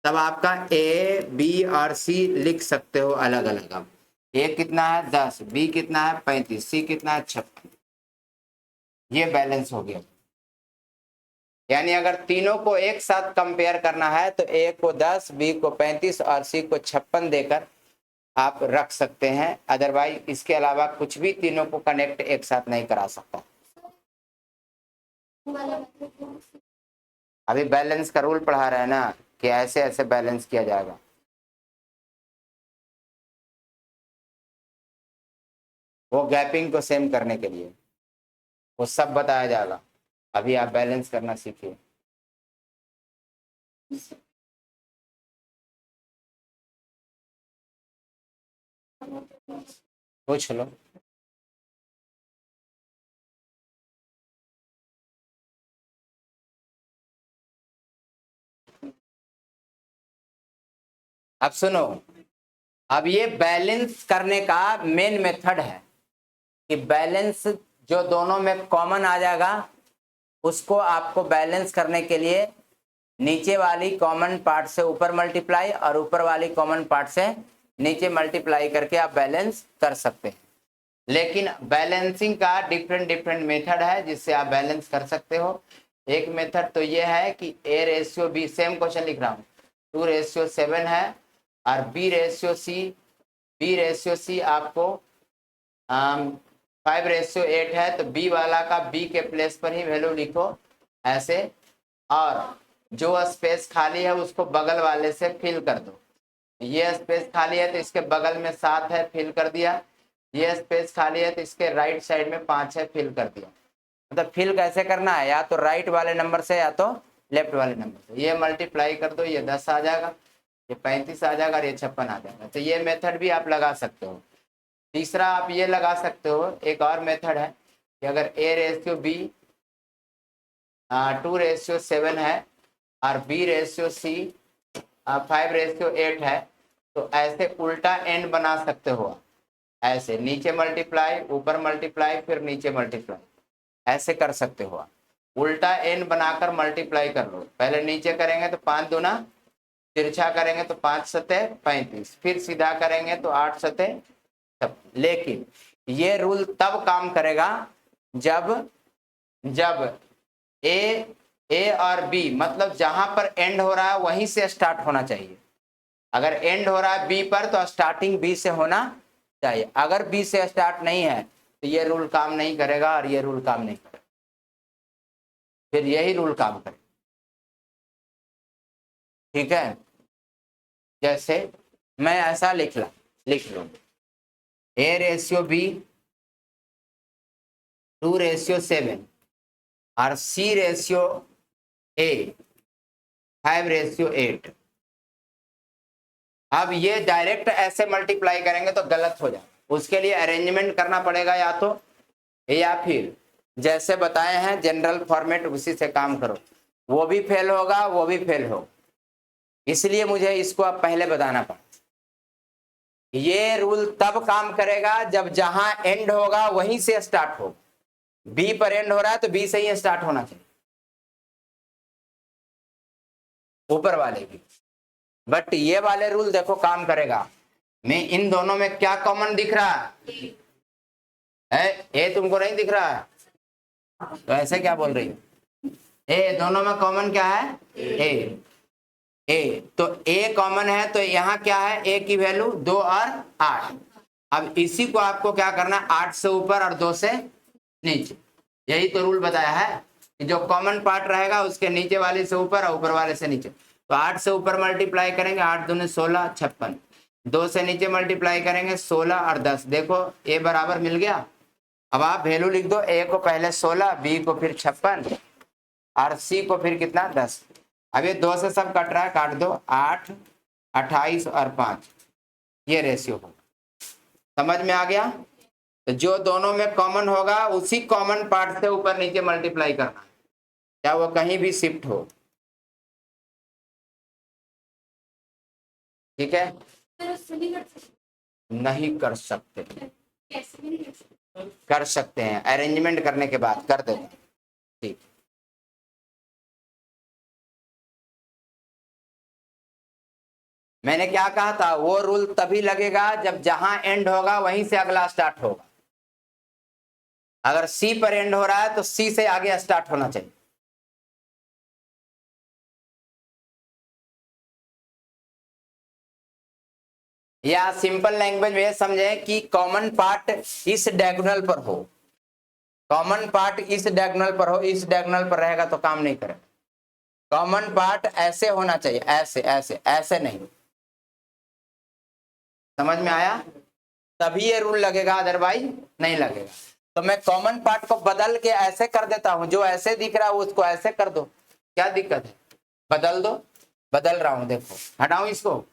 Speaker 1: तब आपका ए बी और सी लिख सकते हो अलग अलग। अब ए कितना है? 10, बी कितना है? 35, सी कितना है? 56। ये बैलेंस हो गया। यानी अगर तीनों को एक साथ कंपेयर करना है तो ए को 10, बी को 35 और सी को 56 देकर आप रख सकते हैं। अदरवाइज इसके अलावा कुछ भी तीनों को कनेक्ट एक साथ नहीं करा सकता। अभी बैलेंस का रूल पढ़ा रहे हैं ना, कि ऐसे ऐसे बैलेंस किया जाएगा। वो गैपिंग को सेम करने के लिए वो सब बताया जाएगा। अभी आप बैलेंस करना सीखिए। पूछ लो। अब सुनो, अब ये बैलेंस करने का मेन मेथड है कि बैलेंस जो दोनों में कॉमन आ जाएगा उसको आपको बैलेंस करने के लिए नीचे वाली कॉमन पार्ट से ऊपर मल्टीप्लाई और ऊपर वाली कॉमन पार्ट से नीचे मल्टीप्लाई करके आप बैलेंस कर सकते हैं। लेकिन बैलेंसिंग का डिफरेंट डिफरेंट मेथड है जिससे आप बैलेंस कर सकते हो। एक मेथड तो ये है कि A ratio B, same question लिख रहा हूँ, 2:7 है और B रेशियो C आपको 5:8 है, तो B वाला का B के प्लेस पर ही वैल्यू लिखो ऐसे, और जो स्पेस खाली है उसको बगल वाले से फिल कर दो। ये स्पेस खाली है तो इसके बगल में 7 है, फिल कर दिया। ये स्पेस खाली है तो इसके राइट साइड में 5 है, फिल कर दिया। मतलब फिल कैसे करना है, या तो राइट वाले नंबर से या तो लेफ्ट वाले नंबर से। ये मल्टीप्लाई कर दो, ये 10 आ जाएगा, ये 35 आ जाएगा और ये 56 आ जाएगा। तो ये मेथड भी आप लगा सकते हो। तीसरा आप ये लगा सकते हो, एक और मेथड है कि अगर A रेशियो B 2:7 है और B रेशियो C 5:8 है, तो ऐसे उल्टा एंड बना सकते हो। ऐसे नीचे मल्टीप्लाई, ऊपर मल्टीप्लाई, फिर नीचे मल्टीप्लाई, ऐसे कर सकते हो आप। उल्टा एन बनाकर मल्टीप्लाई कर लो। पहले नीचे करेंगे तो 5 दूना, तिरछा करेंगे तो 5 सते 35, फिर सीधा करेंगे तो 8 सते 56। लेकिन ये रूल तब काम करेगा जब ए और बी, मतलब जहां पर एंड हो रहा है वहीं से स्टार्ट होना चाहिए। अगर एंड हो रहा है बी पर तो स्टार्टिंग बी से होना चाहिए। अगर बी से स्टार्ट नहीं है तो ये रूल काम नहीं करेगा और ये रूल काम नहीं करेगा, फिर यही रूल काम करेगा। ठीक है, जैसे मैं ऐसा लिख लूं, A रेशियो B 2:7 और C रेशियो A 5:8। अब ये डायरेक्ट ऐसे मल्टीप्लाई करेंगे तो गलत हो जाए, उसके लिए अरेंजमेंट करना पड़ेगा, या फिर जैसे बताए हैं जनरल फॉर्मेट उसी से काम करो। वो भी फेल होगा, वो भी फेल होगा, इसलिए मुझे इसको अब पहले बताना पड़ा। ये रूल तब काम करेगा जब जहां एंड होगा वहीं से स्टार्ट हो। बी पर एंड हो रहा है तो बी से ही स्टार्ट होना चाहिए, ऊपर वाले भी। बट ये वाले रूल देखो काम करेगा। मैं इन दोनों में क्या कॉमन दिख रहा है? ए तुमको नहीं दिख रहा है तो ऐसे क्या बोल रही हो? ए दोनों में कॉमन क्या है? ए तो ए कॉमन है, तो यहाँ क्या है? ए की वैल्यू 2 और 8। अब इसी को आपको क्या करना है? 8 से ऊपर और 2 से नीचे। यही तो रूल बताया है कि जो कॉमन पार्ट रहेगा उसके नीचे वाले से ऊपर और ऊपर वाले से नीचे। तो 8 से ऊपर मल्टीप्लाई करेंगे, 8 दूनी 16 56। 2 से नीचे मल्टीप्लाई करेंगे 16 और 10। देखो ए बराबर मिल गया। अब आप वैल्यू लिख दो, ए को पहले 16, बी को फिर 56 और सी को फिर कितना? 10। अब ये 2 से सब कट रहा है, काट दो। 8 28 और 5, ये रेशियो हो। समझ में आ गया? तो जो दोनों में कॉमन होगा उसी कॉमन पार्ट से ऊपर नीचे मल्टीप्लाई करना है, चाहे वो कहीं भी शिफ्ट हो। ठीक है? नहीं कर सकते, कर सकते हैं, अरेंजमेंट करने के बाद कर देगा। ठीक, मैंने क्या कहा था? वो रूल तभी लगेगा जब जहां एंड होगा वहीं से अगला स्टार्ट होगा। अगर सी पर एंड हो रहा है तो सी से आगे स्टार्ट होना चाहिए। या सिंपल लैंग्वेज में समझे कि कॉमन पार्ट इस डायगोनल पर हो, कॉमन पार्ट इस डायगोनल पर हो, इस डायगोनल पर रहेगा तो काम नहीं करेगा। कॉमन पार्ट ऐसे होना चाहिए, ऐसे ऐसे ऐसे नहीं। समझ में आया? तभी ये रूल लगेगा, अदरवाइज नहीं लगेगा। तो मैं कॉमन पार्ट को बदल के ऐसे कर देता हूं, जो ऐसे दिख रहा है उसको ऐसे कर दो, क्या दिक्कत है, बदल दो। बदल रहा हूं, देखो हटाऊं इसको,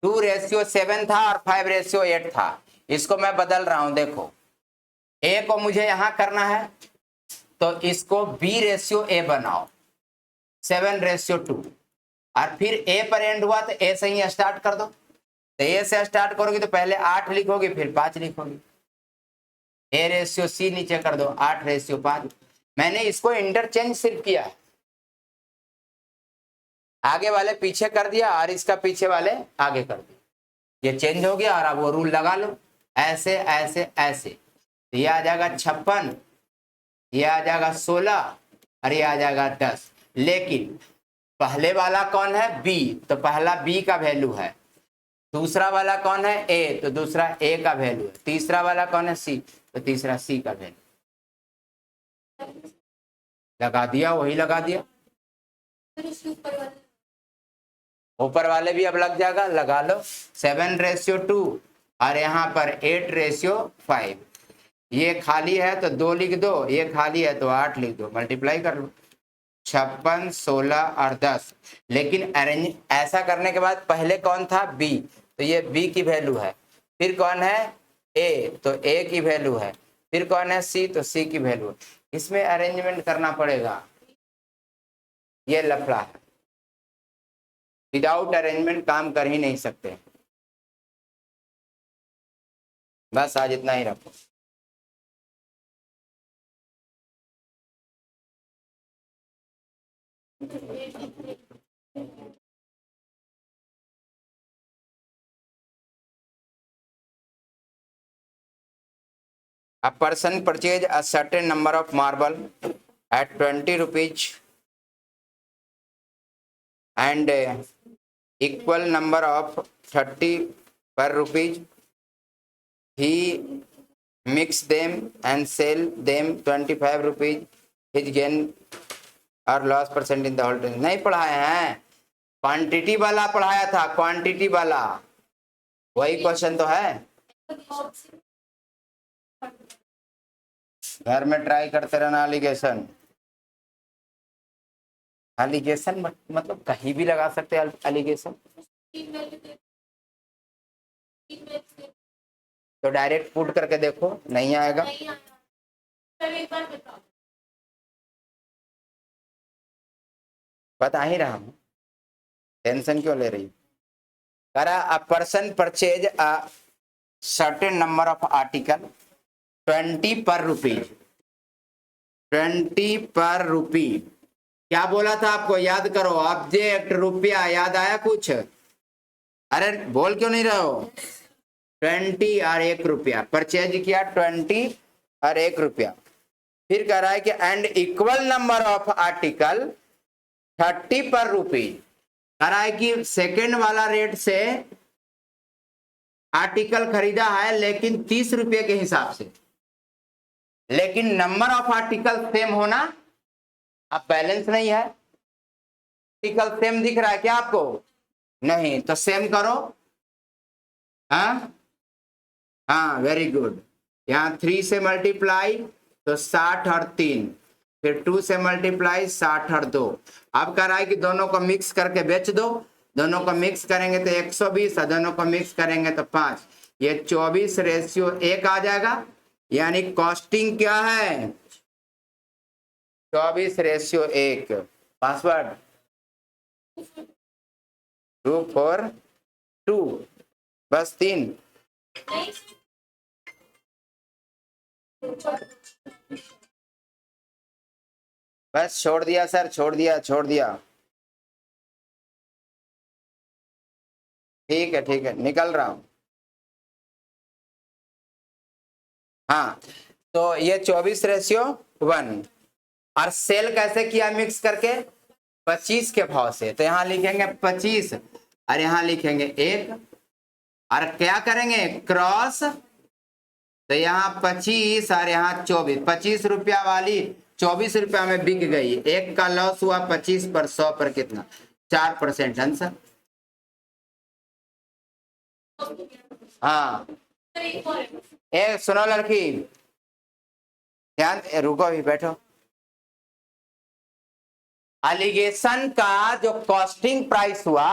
Speaker 1: 2:7 था और 5:8 था, इसको मैं बदल रहा हूं। देखो ए को मुझे यहां करना है, तो इसको B/A बनाओ, 7:2, और फिर ए पर एंड हुआ तो ए से ही स्टार्ट कर दो। तो ए से स्टार्ट करोगे तो पहले 8 लिखोगे, फिर 5 लिखोगे, A/C नीचे कर दो, 8:5। मैंने इसको इंटरचेंज सिर्फ किया है, आगे वाले पीछे कर दिया और इसका पीछे वाले आगे कर दिया, ये चेंज हो गया। और अब वो रूल लगा लो, ऐसे ऐसे ऐसे, तो ये आ जाएगा 56, ये आ जाएगा 16 और ये आ जाएगा 10। लेकिन पहले वाला कौन है, बी, तो पहला बी का वैल्यू है। दूसरा वाला कौन है, ए, तो दूसरा ए का वैल्यू है। तीसरा वाला कौन है, सी, तो तीसरा सी का वैल्यू। लगा दिया, वही लगा दिया। ऊपर वाले भी अब लग जाएगा, लगा लो, 7:2 और यहाँ पर 8:5। ये खाली है तो 2 लिख दो, ये खाली है तो 8 लिख दो, मल्टीप्लाई कर लो, 56, 16 और 10। लेकिन अरेंज ऐसा करने के बाद पहले कौन था, बी, तो ये बी की वैल्यू है। फिर कौन है, ए, तो ए की वैल्यू है। फिर कौन है, सी, तो सी की वैल्यू है। इसमें अरेंजमेंट करना पड़ेगा, ये लफड़ा है, विदाउट अरेंजमेंट काम कर ही नहीं सकते। बस आज इतना ही रखो। A person purchase a certain number of marble at 20 rupees and equal number of 30 per rupees. He mix them and sell them 25 rupees. His gain or loss percent in the whole thing. नहीं पढ़ाए हैं, क्वांटिटी वाला पढ़ाया था, क्वांटिटी वाला, वही क्वेश्चन तो है। घर में ट्राई करते रहना। एलिगेशन, एलिगेशन मतलब कहीं भी लगा सकते हैं एलिगेशन। तो डायरेक्ट पुट करके देखो, नहीं आएगा। बता ही रहा हूं, टेंशन क्यों ले रही। करा a person purchase a certain number of article 20 पर रुपीज, 20 पर रुपी। क्या बोला था आपको, याद करो, ऑब्जेक्ट रुपया, याद आया कुछ, अरे बोल क्यों नहीं रहे हो। 20 और 1 रुपया परचेज किया, 20 और 1 रुपया। फिर कह रहा है कि and equal number of article 30 पर रुपी। कह रहा है कि सेकेंड वाला रेट से आर्टिकल खरीदा है, लेकिन 30 रुपये के हिसाब से, लेकिन नंबर ऑफ आर्टिकल सेम होना, अब बैलेंस नहीं है। आर्टिकल सेम दिख रहा है क्या आपको, नहीं, तो सेम करो। हाँ वेरी गुड। यहाँ 3 से मल्टीप्लाई तो 60 और 3, फिर 2 से मल्टीप्लाई 60 और 2। अब कह रहा है कि दोनों को मिक्स करके बेच दो, दोनों को मिक्स करेंगे तो 120 और दोनों को मिक्स करेंगे तो 5, ये 24:1 आ जाएगा। यानी कॉस्टिंग क्या है, 24:1। पासवर्ड 242, बस 3। बस छोड़ दिया सर, छोड़ दिया, छोड़ दिया। ठीक है, ठीक है, निकल रहा हूं। हाँ, तो ये 24:1। और सेल कैसे किया, मिक्स करके 25 के भाव से। तो यहाँ लिखेंगे 25 और यहाँ लिखेंगे 1, और क्या करेंगे, क्रॉस। तो यहाँ 25 और यहाँ 24, 25 रुपया वाली 24 रुपया में बिक गई, 1 का लॉस हुआ 25 पर, 100 पर कितना, 4% आंसर। हाँ ए सुनो लड़की, ध्यान रुको, अभी बैठो। एलिगेशन का जो कॉस्टिंग प्राइस हुआ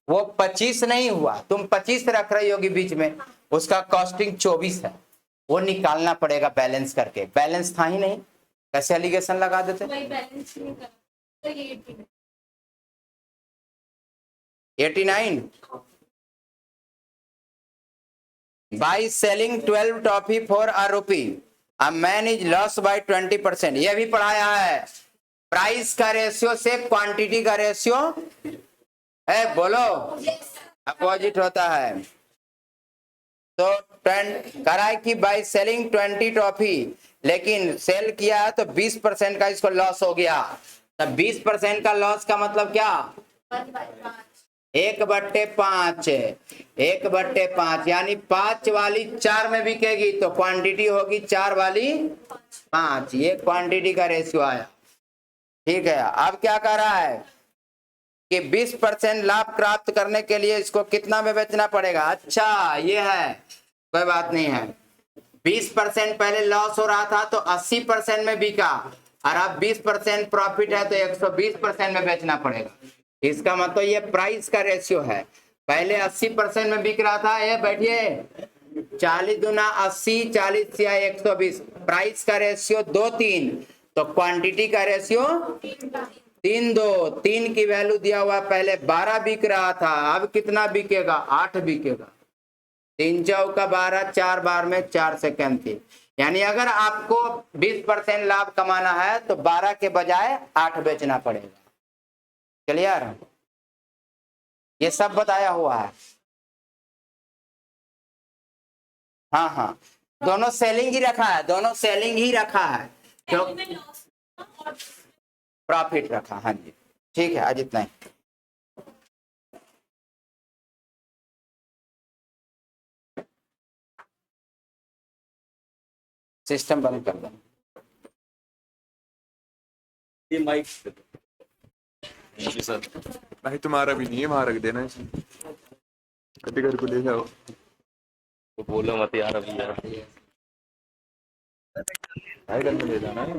Speaker 1: वो 25 नहीं हुआ, तुम 25 रख रही होगी बीच में, उसका कॉस्टिंग 24 है, वो निकालना पड़ेगा बैलेंस करके। बैलेंस था ही नहीं, कैसे एलिगेशन लगा देते? 89 by selling 12 toffee for a rupee, a man is lost by 20%। ये भी पढ़ाया है। प्राइस का रेशियो से क्वांटिटी का रेशियो है, बोलो, अपोजिट होता है। तो करा कि बाय सेलिंग 20 टॉफी, लेकिन सेल किया है तो 20% का इसको लॉस हो गया। तो 20% का लॉस का मतलब क्या? 1/5, 1/5, यानी 5 वाली 4 में बिकेगी तो क्वांटिटी होगी 4 वाली 5। ये क्वांटिटी का रेशियो आया, ठीक है। अब क्या कर रहा है कि 20% लाभ प्राप्त करने के लिए इसको कितना में बेचना पड़ेगा? अच्छा ये है, कोई बात नहीं है। 20% पहले लॉस हो रहा था तो 80% में बिका, और अब 20% प्रॉफिट है तो 120% में बेचना पड़ेगा। इसका मतलब ये प्राइस का रेशियो है। पहले 80% में बिक रहा था, ये बैठिए, 40 दूना 80, 40 या 120, प्राइस का रेशियो 2-3, तो क्वांटिटी का रेशियो 3-2। 3 की वैल्यू दिया हुआ, पहले 12 बिक रहा था, अब कितना बिकेगा? 8 बिकेगा। 3 चौका 12, 4 बार में 4 से कैंसिल, यानी अगर आपको 20% लाभ कमाना है तो 12 के बजाय 8 बेचना पड़ेगा। क्लियर? ये सब बताया हुआ है। हाँ हाँ, दोनों सेलिंग ही रखा है, दोनों सेलिंग ही रखा है, क्यों? प्रॉफिट रखा, हाँ जी, ठीक है। आज इतना ही। सिस्टम बंद कर दो।
Speaker 2: ये माइक सर भाई तुम्हारा भी नहीं है, वहां रख देना इसे, कभी घर को ले जाओ। तो बोलो मत यार, अभी यार भाई घर में ले जाना है।